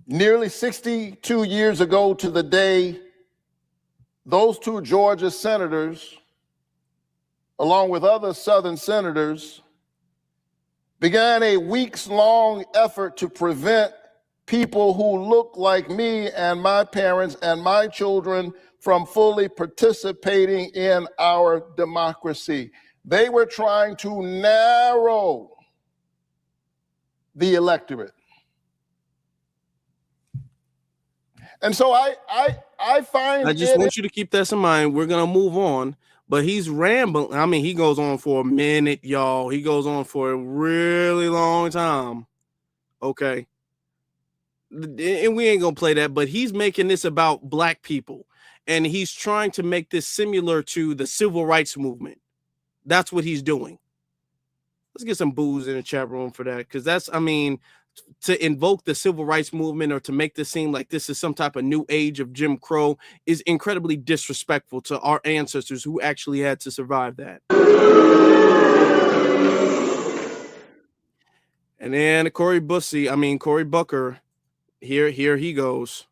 Nearly 62 years ago to the day, those two Georgia senators, along with other Southern senators, began a weeks-long effort to prevent people who look like me and my parents and my children from fully participating in our democracy. They were trying to narrow the electorate. And so I find I just want you to keep this in mind. We're going to move on, but he's rambling. I mean, he goes on for a minute, y'all. He goes on for a really long time. Okay. And we ain't going to play that, but he's making this about black people. And he's trying to make this similar to the civil rights movement. That's what he's doing. Let's get some boos in the chat room for that. Because that's, I mean, to invoke the civil rights movement or to make this seem like this is some type of new age of Jim Crow is incredibly disrespectful to our ancestors who actually had to survive that. And then Cory Booker, here he goes.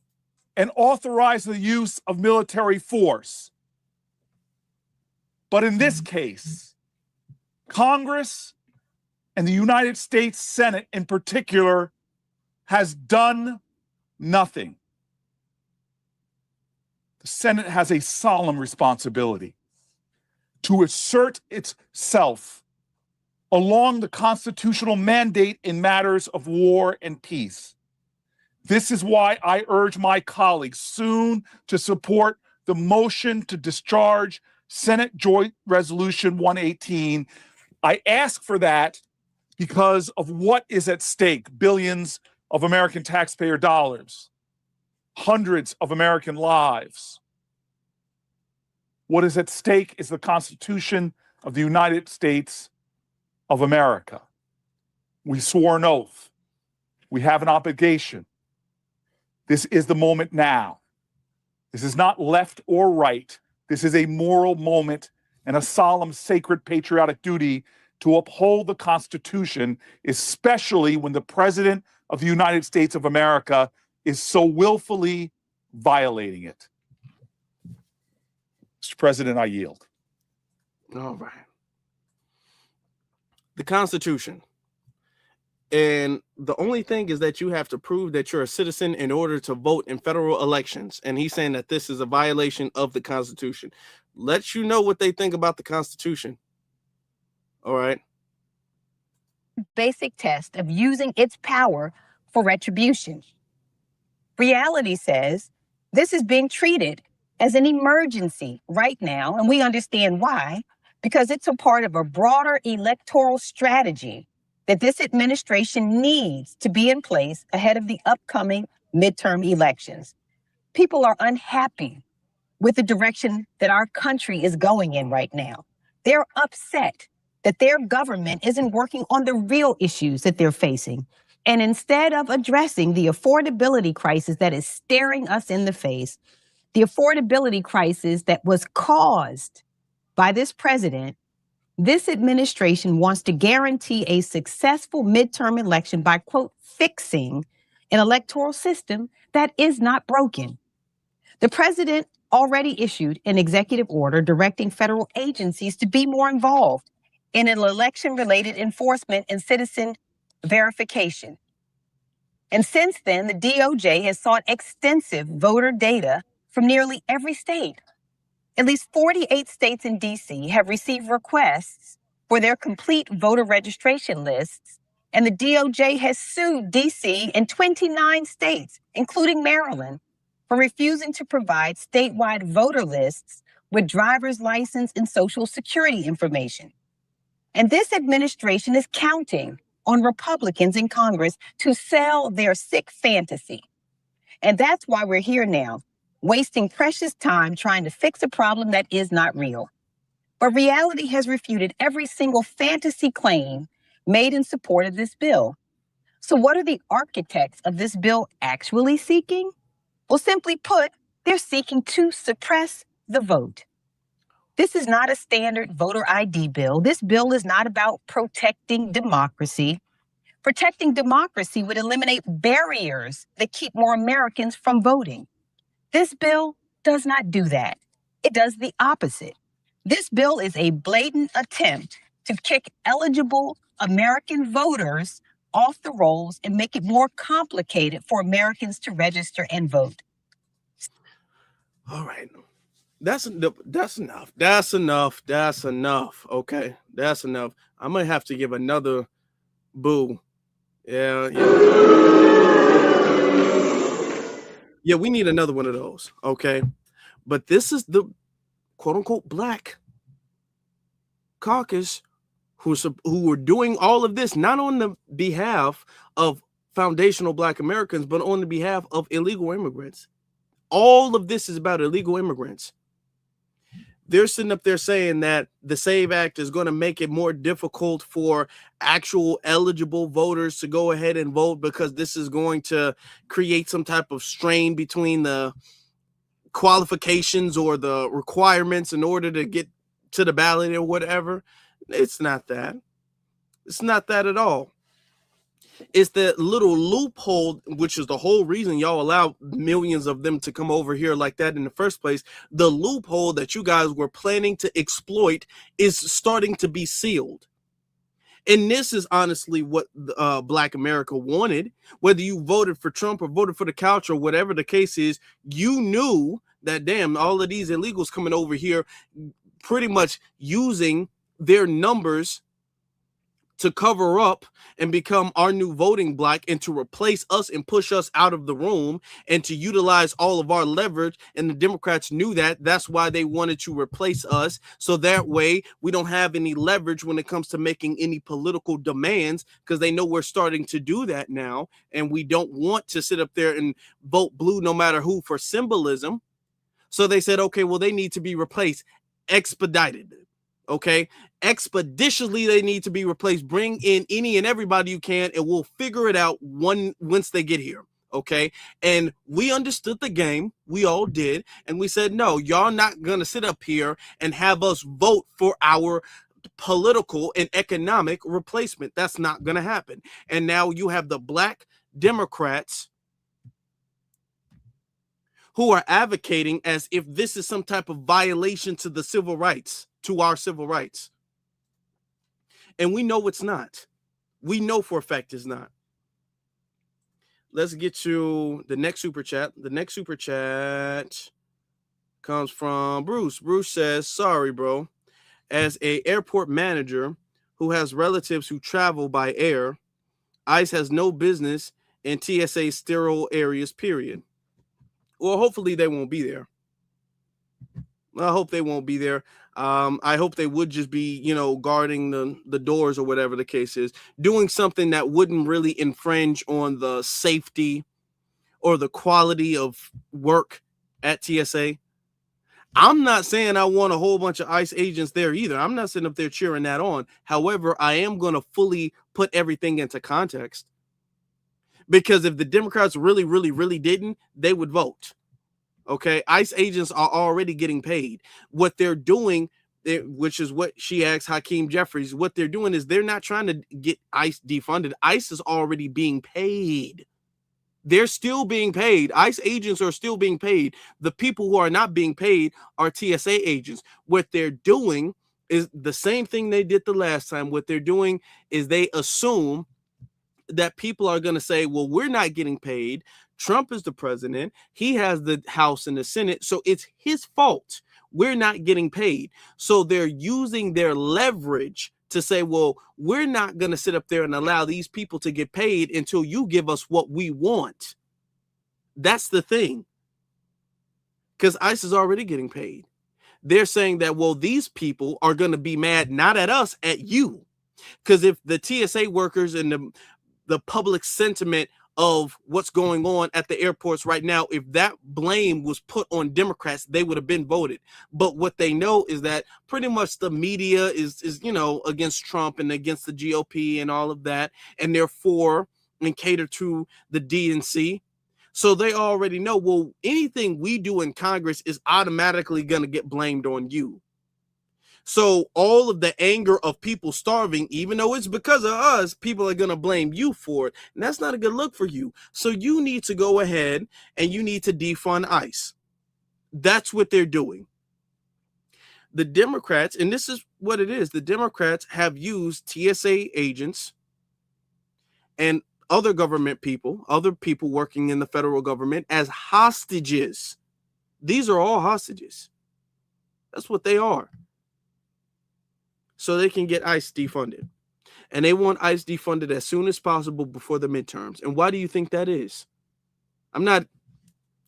And authorize the use of military force. But in this case, Congress and the United States Senate in particular has done nothing. The Senate has a solemn responsibility to assert itself along the constitutional mandate in matters of war and peace. This is why I urge my colleagues soon to support the motion to discharge Senate Joint Resolution 118. I ask for that because of what is at stake: billions of American taxpayer dollars, hundreds of American lives. What is at stake is the Constitution of the United States of America. We swore an oath. We have an obligation. This is the moment now. This is not left or right. This is a moral moment and a solemn, sacred, patriotic duty to uphold the Constitution, especially when the President of the United States of America is so willfully violating it. Mr. President, I yield. All right. The Constitution. And the only thing is that you have to prove that you're a citizen in order to vote in federal elections. And he's saying that this is a violation of the Constitution. Let you know what they think about the Constitution. All right. Basic test of using its power for retribution. Reality says this is being treated as an emergency right now, and we understand why, because it's a part of a broader electoral strategy that this administration needs to be in place ahead of the upcoming midterm elections. People are unhappy with the direction that our country is going in right now. They're upset that their government isn't working on the real issues that they're facing. And instead of addressing the affordability crisis that is staring us in the face, the affordability crisis that was caused by this president, this administration wants to guarantee a successful midterm election by, quote, fixing an electoral system that is not broken. The president already issued an executive order directing federal agencies to be more involved in an election-related enforcement and citizen verification. And since then, the DOJ has sought extensive voter data from nearly every state. At least 48 states and DC have received requests for their complete voter registration lists, and the DOJ has sued DC and 29 states, including Maryland, for refusing to provide statewide voter lists with driver's license and social security information. And this administration is counting on Republicans in Congress to sell their sick fantasy. And that's why we're here now, wasting precious time trying to fix a problem that is not real. But reality has refuted every single fantasy claim made in support of this bill. So what are the architects of this bill actually seeking? Well, simply put, they're seeking to suppress the vote. This is not a standard voter ID bill. This bill is not about protecting democracy. Protecting democracy would eliminate barriers that keep more Americans from voting. This bill does not do that. It does the opposite. This bill is a blatant attempt to kick eligible American voters off the rolls and make it more complicated for Americans to register and vote. All right. That's enough. That's enough. Okay, that's enough. I might have to give another boo. Yeah. Yeah, we need another one of those. Okay. But this is the quote unquote black caucus who were doing all of this, not on the behalf of foundational black Americans, but on the behalf of illegal immigrants. All of this is about illegal immigrants. They're sitting up there saying that the SAVE Act is going to make it more difficult for actual eligible voters to go ahead and vote because this is going to create some type of strain between the qualifications or the requirements in order to get to the ballot or whatever. It's not that. It's not that at all. It's the little loophole, which is the whole reason y'all allow millions of them to come over here like that in the first place. The loophole that you guys were planning to exploit is starting to be sealed. And this is honestly what Black America wanted. Whether you voted for Trump or voted for the couch or whatever the case is, you knew that, damn, all of these illegals coming over here pretty much using their numbers to cover up and become our new voting block and to replace us and push us out of the room and to utilize all of our leverage. And the Democrats knew that. That's why they wanted to replace us. So that way we don't have any leverage when it comes to making any political demands, because they know we're starting to do that now. And we don't want to sit up there and vote blue no matter who for symbolism. So they said, okay, well, they need to be replaced, expedited. Okay, expeditiously they need to be replaced. Bring in any and everybody you can, and we'll figure it out once they get here. Okay, and we understood the game. We all did, and we said, no, y'all not gonna sit up here and have us vote for our political and economic replacement. That's not gonna happen. And now you have the Black Democrats who are advocating as if this is some type of violation to the civil rights, to our civil rights. And we know it's not. We know for a fact it's not. Let's get to the next super chat. The next super chat comes from Bruce. Bruce says, sorry, bro. As a airport manager who has relatives who travel by air, ICE has no business in TSA sterile areas, period. Well, hopefully they won't be there. I hope they won't be there. I hope they would just be, guarding the doors or whatever the case is, doing something that wouldn't really infringe on the safety or the quality of work at TSA. I'm not saying I want a whole bunch of ICE agents there either. I'm not sitting up there cheering that on. However, I am going to fully put everything into context. Because if the Democrats really, really, really didn't, they would vote. Okay, ICE agents are already getting paid. What they're doing, which is what she asked Hakeem Jeffries, what they're doing is they're not trying to get ICE defunded. ICE is already being paid. They're still being paid. ICE agents are still being paid. The people who are not being paid are TSA agents. What they're doing is the same thing they did the last time. What they're doing is they assume that people are going to say, well, we're not getting paid. Trump is the president. He has the House and the Senate. So it's his fault. We're not getting paid. So they're using their leverage to say, well, we're not going to sit up there and allow these people to get paid until you give us what we want. That's the thing. Because ICE is already getting paid. They're saying that, well, these people are going to be mad, not at us, at you. Because if the TSA workers and the public sentiment of what's going on at the airports right now, if that blame was put on Democrats, they would have been voted. But what they know is that pretty much the media is against Trump and against the GOP and all of that, and they're for and cater to the DNC. So they already know, well, anything we do in Congress is automatically going to get blamed on you. So all of the anger of people starving, even though it's because of us, people are going to blame you for it. And that's not a good look for you. So you need to go ahead and you need to defund ICE. That's what they're doing. The Democrats, and this is what it is, the Democrats have used TSA agents and other government people, other people working in the federal government as hostages. These are all hostages. That's what they are. So they can get ICE defunded. And they want ICE defunded as soon as possible before the midterms. And why do you think that is? I'm not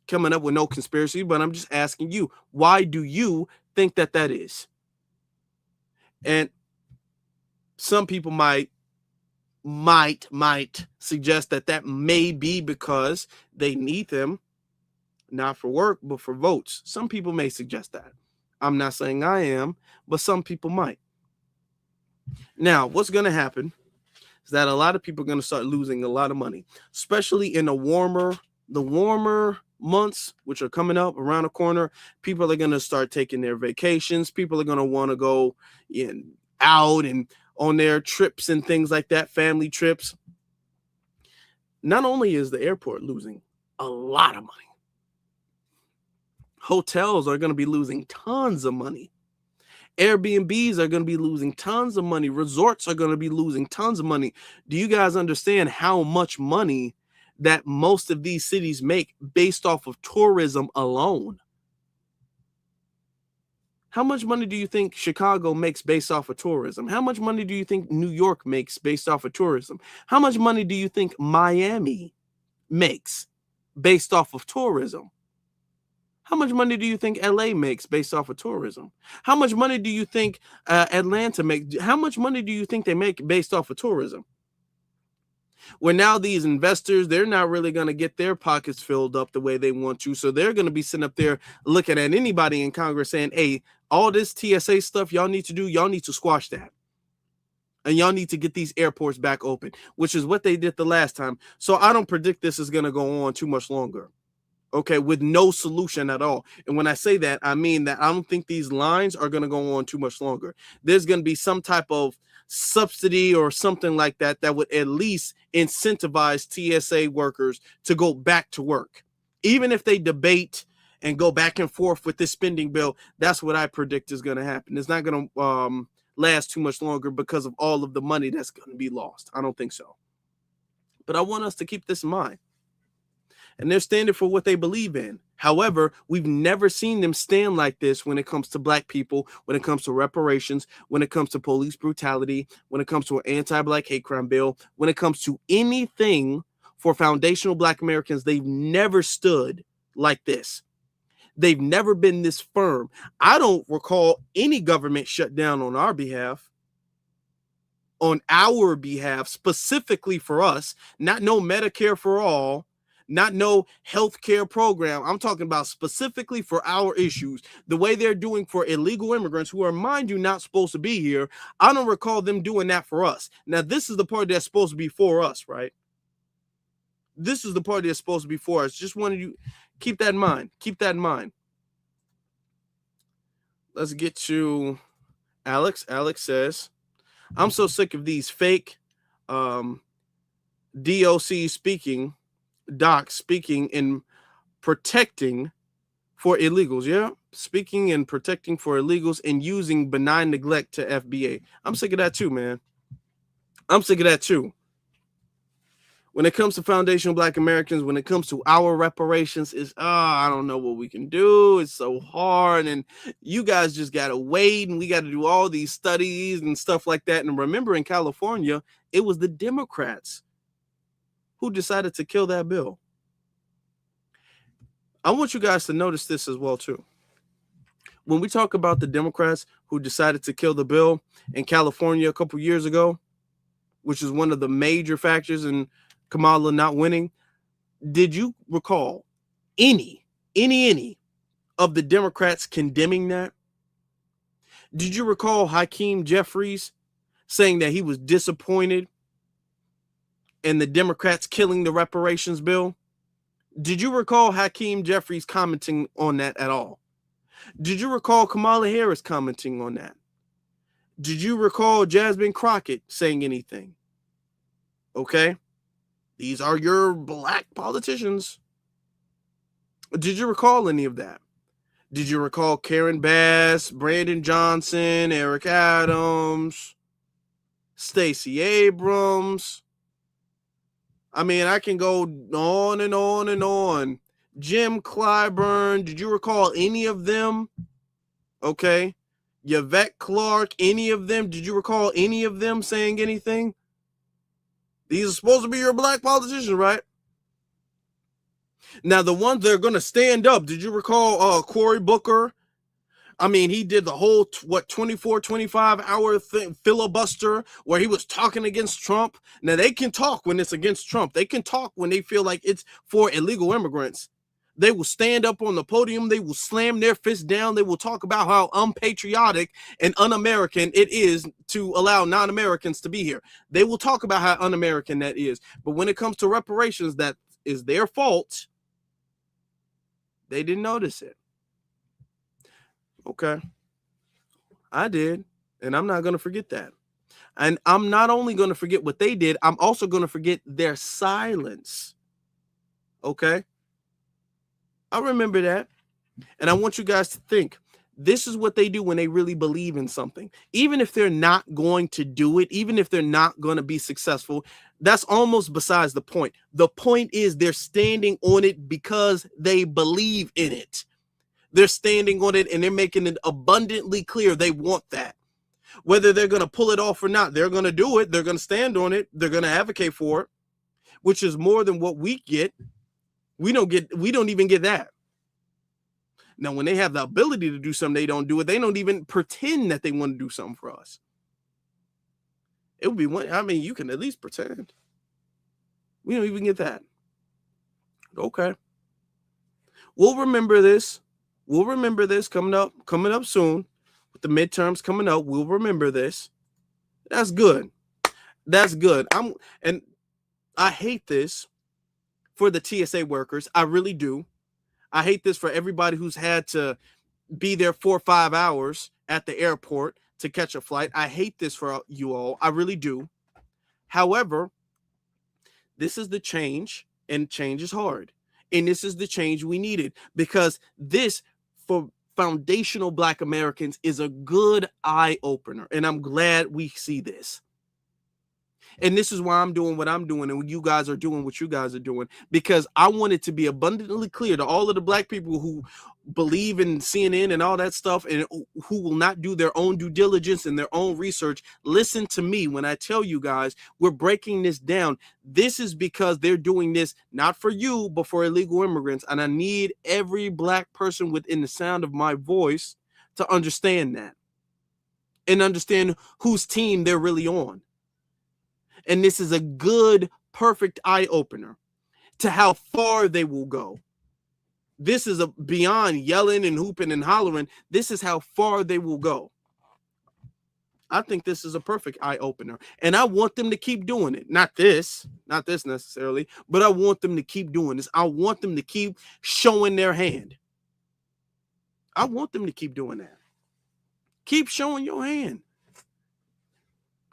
coming up with no conspiracy, but I'm just asking you, why do you think that is? And some people might suggest that may be because they need them, not for work, but for votes. Some people may suggest that. I'm not saying I am, but some people might. Now, what's going to happen is that a lot of people are going to start losing a lot of money, especially in the warmer months, which are coming up around the corner. People are going to start taking their vacations. People are going to want to go out and on their trips and things like that, family trips. Not only is the airport losing a lot of money, hotels are going to be losing tons of money. Airbnbs are going to be losing tons of money. Resorts are going to be losing tons of money. Do you guys understand how much money that most of these cities make based off of tourism alone? How much money do you think Chicago makes based off of tourism? How much money do you think New York makes based off of tourism? How much money do you think Miami makes based off of tourism? How much money do you think LA makes based off of tourism? How much money do you think Atlanta makes? How much money do you think they make based off of tourism? Where now these investors, they're not really going to get their pockets filled up the way they want to. So they're going to be sitting up there looking at anybody in Congress saying, hey, all this TSA stuff y'all need to do, y'all need to squash that. And y'all need to get these airports back open, which is what they did the last time. So I don't predict this is going to go on too much longer. Okay, with no solution at all. And when I say that, I mean that I don't think these lines are going to go on too much longer. There's going to be some type of subsidy or something like that that would at least incentivize TSA workers to go back to work. Even if they debate and go back and forth with this spending bill, that's what I predict is going to happen. It's not going to last too much longer because of all of the money that's going to be lost. I don't think so. But I want us to keep this in mind. And they're standing for what they believe in. However, we've never seen them stand like this when it comes to black people, when it comes to reparations, when it comes to police brutality, when it comes to an anti-black hate crime bill, when it comes to anything for foundational black Americans. They've never stood like this. They've never been this firm. I don't recall any government shutdown on our behalf, specifically for us, not no Medicare for all, not no healthcare program. I'm talking about specifically for our issues, the way they're doing for illegal immigrants who are, mind you, not supposed to be here. I don't recall them doing that for us. Now, this is the part that's supposed to be for us, right? This is the part that's supposed to be for us. Just wanted you keep that in mind. Keep that in mind. Let's get to Alex. Alex says, I'm so sick of these fake docs speaking and protecting for illegals. Yeah, speaking and protecting for illegals and using benign neglect to FBA. I'm sick of that too, man. I'm sick of that too. When it comes to foundational black Americans, when it comes to our reparations, I don't know what we can do. It's so hard. And you guys just got to wait. And we got to do all these studies and stuff like that. And remember, in California, it was the Democrats who decided to kill that bill. I want you guys to notice this as well, too. When we talk about the Democrats who decided to kill the bill in California a couple years ago, which is one of the major factors in Kamala not winning, did you recall any of the Democrats condemning that? Did you recall Hakeem Jeffries saying that he was disappointed in the Democrats killing the reparations bill? Did you recall Hakeem Jeffries commenting on that at all? Did you recall Kamala Harris commenting on that? Did you recall Jasmine Crockett saying anything? Okay. These are your black politicians. Did you recall any of that? Did you recall Karen Bass, Brandon Johnson, Eric Adams, Stacey Abrams? I mean, I can go on and on and on. Jim Clyburn, did you recall any of them Okay. Yvette Clark, any of them? Did you recall any of them saying anything? These are supposed to be your black politicians, right? Now, the ones that are going to stand up, did you recall Cory Booker? I mean, he did the whole, 24, 25-hour filibuster where he was talking against Trump. Now, they can talk when it's against Trump. They can talk when they feel like it's for illegal immigrants. They will stand up on the podium. They will slam their fist down. They will talk about how unpatriotic and un-American it is to allow non-Americans to be here. They will talk about how un-American that is. But when it comes to reparations, that is their fault. They didn't notice it. Okay. I did. And I'm not going to forget that. And I'm not only going to forget what they did, I'm also going to forget their silence. Okay. I remember that. And I want you guys to think, this is what they do when they really believe in something. Even if they're not going to do it, even if they're not going to be successful, that's almost besides the point. The point is they're standing on it because they believe in it. They're standing on it and they're making it abundantly clear they want that. Whether they're going to pull it off or not, they're going to do it. They're going to stand on it. They're going to advocate for it, which is more than what we get. We don't even get that. Now, when they have the ability to do something, they don't do it. They don't even pretend that they want to do something for us. It would be one. I mean, you can at least pretend. We don't even get that. Okay. We'll remember this. We'll remember this coming up soon with the midterms coming up. We'll remember this. That's good. That's good. And I hate this for the TSA workers. I really do. I hate this for everybody who's had to be there 4 or 5 hours at the airport to catch a flight. I hate this for you all. I really do. However, this is the change, and change is hard. And this is the change we needed, because this, for foundational Black Americans, is a good eye opener. And I'm glad we see this. And this is why I'm doing what I'm doing, and you guys are doing what you guys are doing, because I want it to be abundantly clear to all of the Black people who believe in CNN and all that stuff, and who will not do their own due diligence and their own research. Listen to me when I tell you guys we're breaking this down. This is because they're doing this not for you, but for illegal immigrants. And I need every Black person within the sound of my voice to understand that and understand whose team they're really on. And this is a good, perfect eye opener to how far they will go. This is a beyond yelling and hooping and hollering. This is how far they will go. I think this is a perfect eye opener, and I want them to keep doing it. Not this necessarily, but I want them to keep doing this. I want them to keep showing their hand. I want them to keep doing that. Keep showing your hand.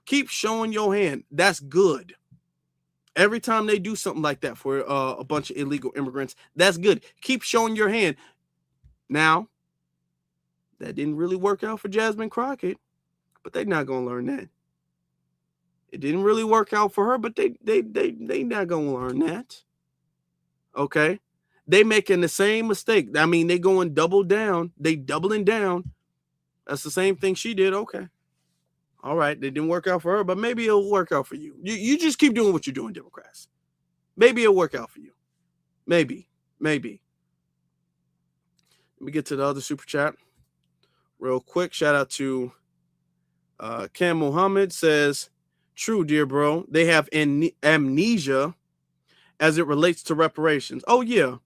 Keep showing your hand. That's good. Every time they do something like that for a bunch of illegal immigrants, that's good. Keep showing your hand. Now, that didn't really work out for Jasmine Crockett, but they're not gonna learn that. It didn't really work out for her, but they not gonna learn that. Okay, they making the same mistake. I mean, they going double down. They doubling down. That's the same thing she did. Okay. All right, it didn't work out for her, but maybe it'll work out for you. You just keep doing what you're doing, Democrats. Maybe it'll work out for you. Maybe. Let me get to the other super chat real quick. Shout out to Cam Muhammad says, true, dear bro. They have amnesia as it relates to reparations. Oh, yeah.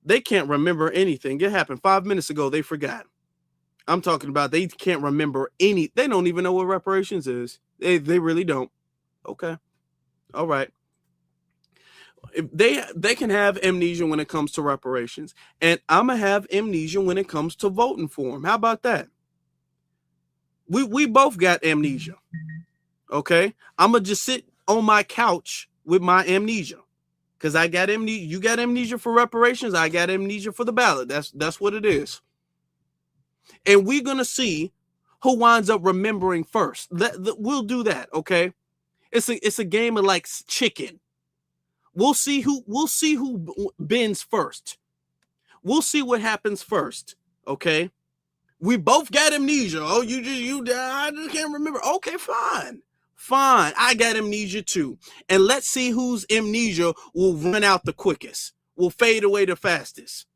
They can't remember anything. It happened 5 minutes ago. They forgot. I'm talking about they can't remember any. They don't even know what reparations is. They really don't. Okay. All right. If they can have amnesia when it comes to reparations, and I'm gonna have amnesia when it comes to voting for them. How about that? We both got amnesia. Okay. I'm gonna just sit on my couch with my amnesia, because I got amnesia. You got amnesia for reparations. I got amnesia for the ballot. That's what it is. And we're going to see who winds up remembering first. We'll do that, okay? It's a game of like chicken. We'll see who bends first. We'll see what happens first, okay? We both got amnesia. Oh, I just can't remember. Okay, fine. I got amnesia too. And let's see whose amnesia will run out the quickest, will fade away the fastest.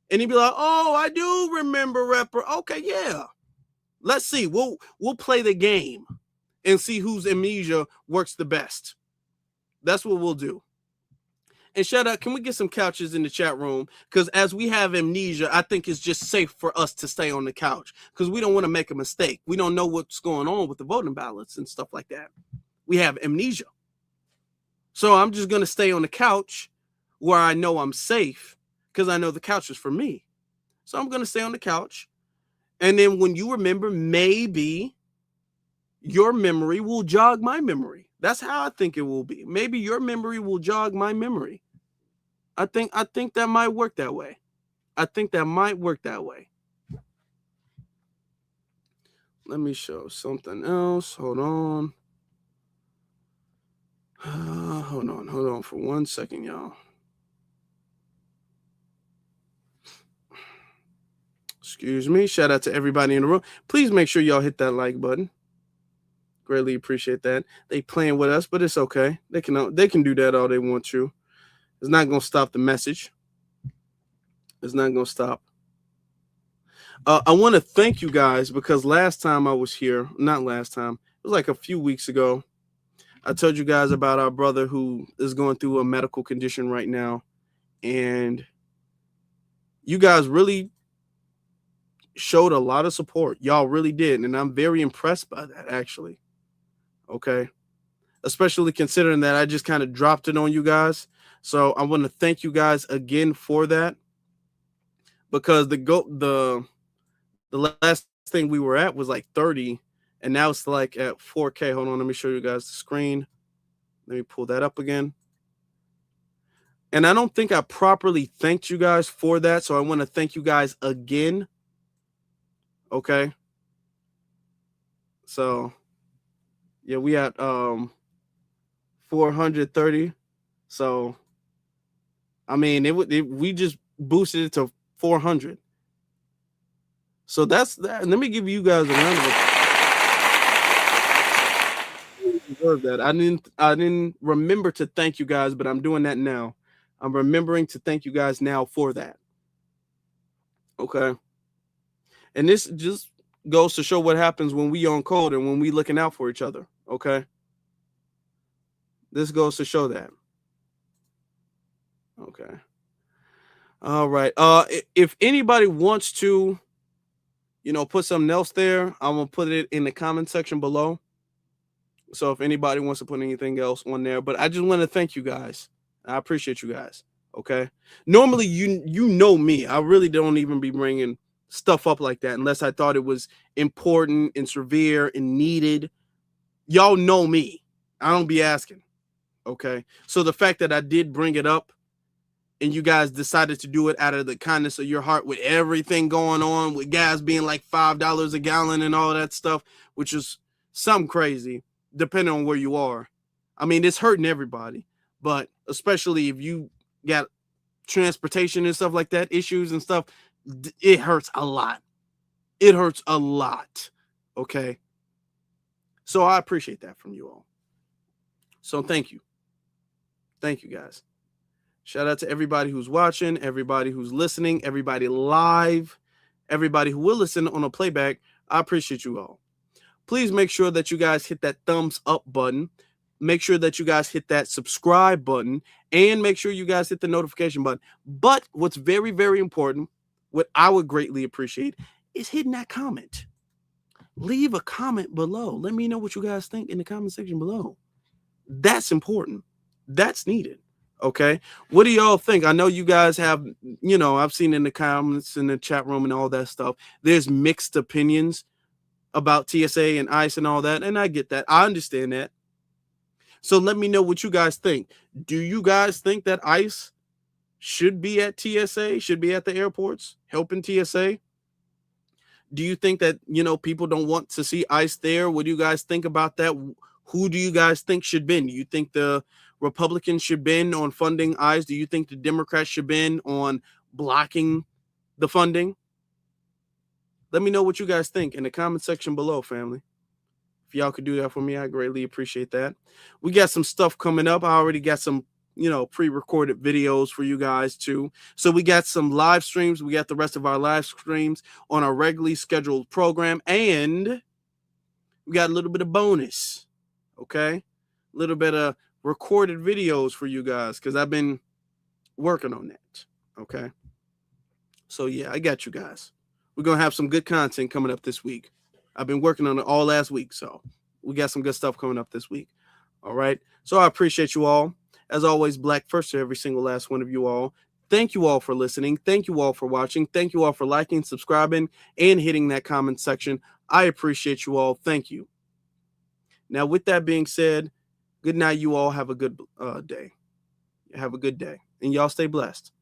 And he'd be like, oh, I do remember Repper. Okay, yeah. Let's see. We'll play the game and see whose amnesia works the best. That's what we'll do. And shout out, can we get some couches in the chat room? Because as we have amnesia, I think it's just safe for us to stay on the couch because we don't want to make a mistake. We don't know what's going on with the voting ballots and stuff like that. We have amnesia. So I'm just going to stay on the couch where I know I'm safe because I know the couch is for me. So I'm going to stay on the couch. And then when you remember, maybe your memory will jog my memory. That's how I think it will be. Maybe your memory will jog my memory. I think that might work that way. Let me show something else. Hold on. Hold on for 1 second, y'all. Excuse me. Shout out to everybody in the room. Please make sure y'all hit that like button. Greatly appreciate that. They playing with us, but it's okay. They can do that all they want to. It's not going to stop the message. It's not going to stop. I want to thank you guys because last time I was here, not last time, it was like a few weeks ago, I told you guys about our brother who is going through a medical condition right now. And you guys really showed a lot of support. Y'all really did. And I'm very impressed by that, actually. Okay. Especially considering that I just kind of dropped it on you guys. So I want to thank you guys again for that. Because the last thing we were at was like 30. And now it's like at 4K. Hold on, let me show you guys the screen. Let me pull that up again. And I don't think I properly thanked you guys for that. So I want to thank you guys again. Okay. So yeah, we at 430. So I mean, we just boosted it to 400. So that's that. And let me give you guys a round of applause. That I didn't remember to thank you guys, but I'm doing that now. I'm remembering to thank you guys now for that. Okay. And this just goes to show what happens when we on code and when we looking out for each other. Okay. This goes to show that. Okay. All right. If anybody wants to, put something else there, I'm gonna put it in the comment section below. So if anybody wants to put anything else on there, but I just want to thank you guys. I appreciate you guys. Okay. Normally, you know me. I really don't even be bringing stuff up like that unless I thought it was important and severe and needed. Y'all know me. I don't be asking. Okay. So the fact that I did bring it up and you guys decided to do it out of the kindness of your heart with everything going on, with gas being like $5 a gallon and all that stuff, which is something crazy, depending on where you are. I mean, it's hurting everybody, but especially if you got transportation and stuff like that, issues and stuff, it hurts a lot. It hurts a lot. Okay. So I appreciate that from you all. So thank you. Thank you guys. Shout out to everybody who's watching, everybody who's listening, everybody live, everybody who will listen on a playback. I appreciate you all. Please make sure that you guys hit that thumbs up button. Make sure that you guys hit that subscribe button and make sure you guys hit the notification button. But what's very, very important, what I would greatly appreciate is hitting that comment. Leave a comment below. Let me know what you guys think in the comment section below. That's important. That's needed. Okay. What do y'all think? I know you guys have, I've seen in the comments in the chat room and all that stuff, there's mixed opinions about TSA and ICE and all that. And I get that. I understand that. So let me know what you guys think. Do you guys think that ICE should be at TSA, should be at the airports helping TSA? Do you think that, people don't want to see ICE there? What do you guys think about that? Who do you guys think should be? Do you think the Republicans should be on funding ICE? Do you think the Democrats should be on blocking the funding? Let me know what you guys think in the comment section below, family. If y'all could do that for me, I greatly appreciate that. We got some stuff coming up. I already got some, pre-recorded videos for you guys too. So we got some live streams. We got the rest of our live streams on our regularly scheduled program. And we got a little bit of bonus. Okay? A little bit of recorded videos for you guys because I've been working on that. Okay? So yeah, I got you guys. We're going to have some good content coming up this week. I've been working on it all last week, so we got some good stuff coming up this week. All right? So I appreciate you all. As always, Black first to every single last one of you all. Thank you all for listening. Thank you all for watching. Thank you all for liking, subscribing, and hitting that comment section. I appreciate you all. Thank you. Now, with that being said, good night, you all. Have a good day. Have a good day. And y'all stay blessed.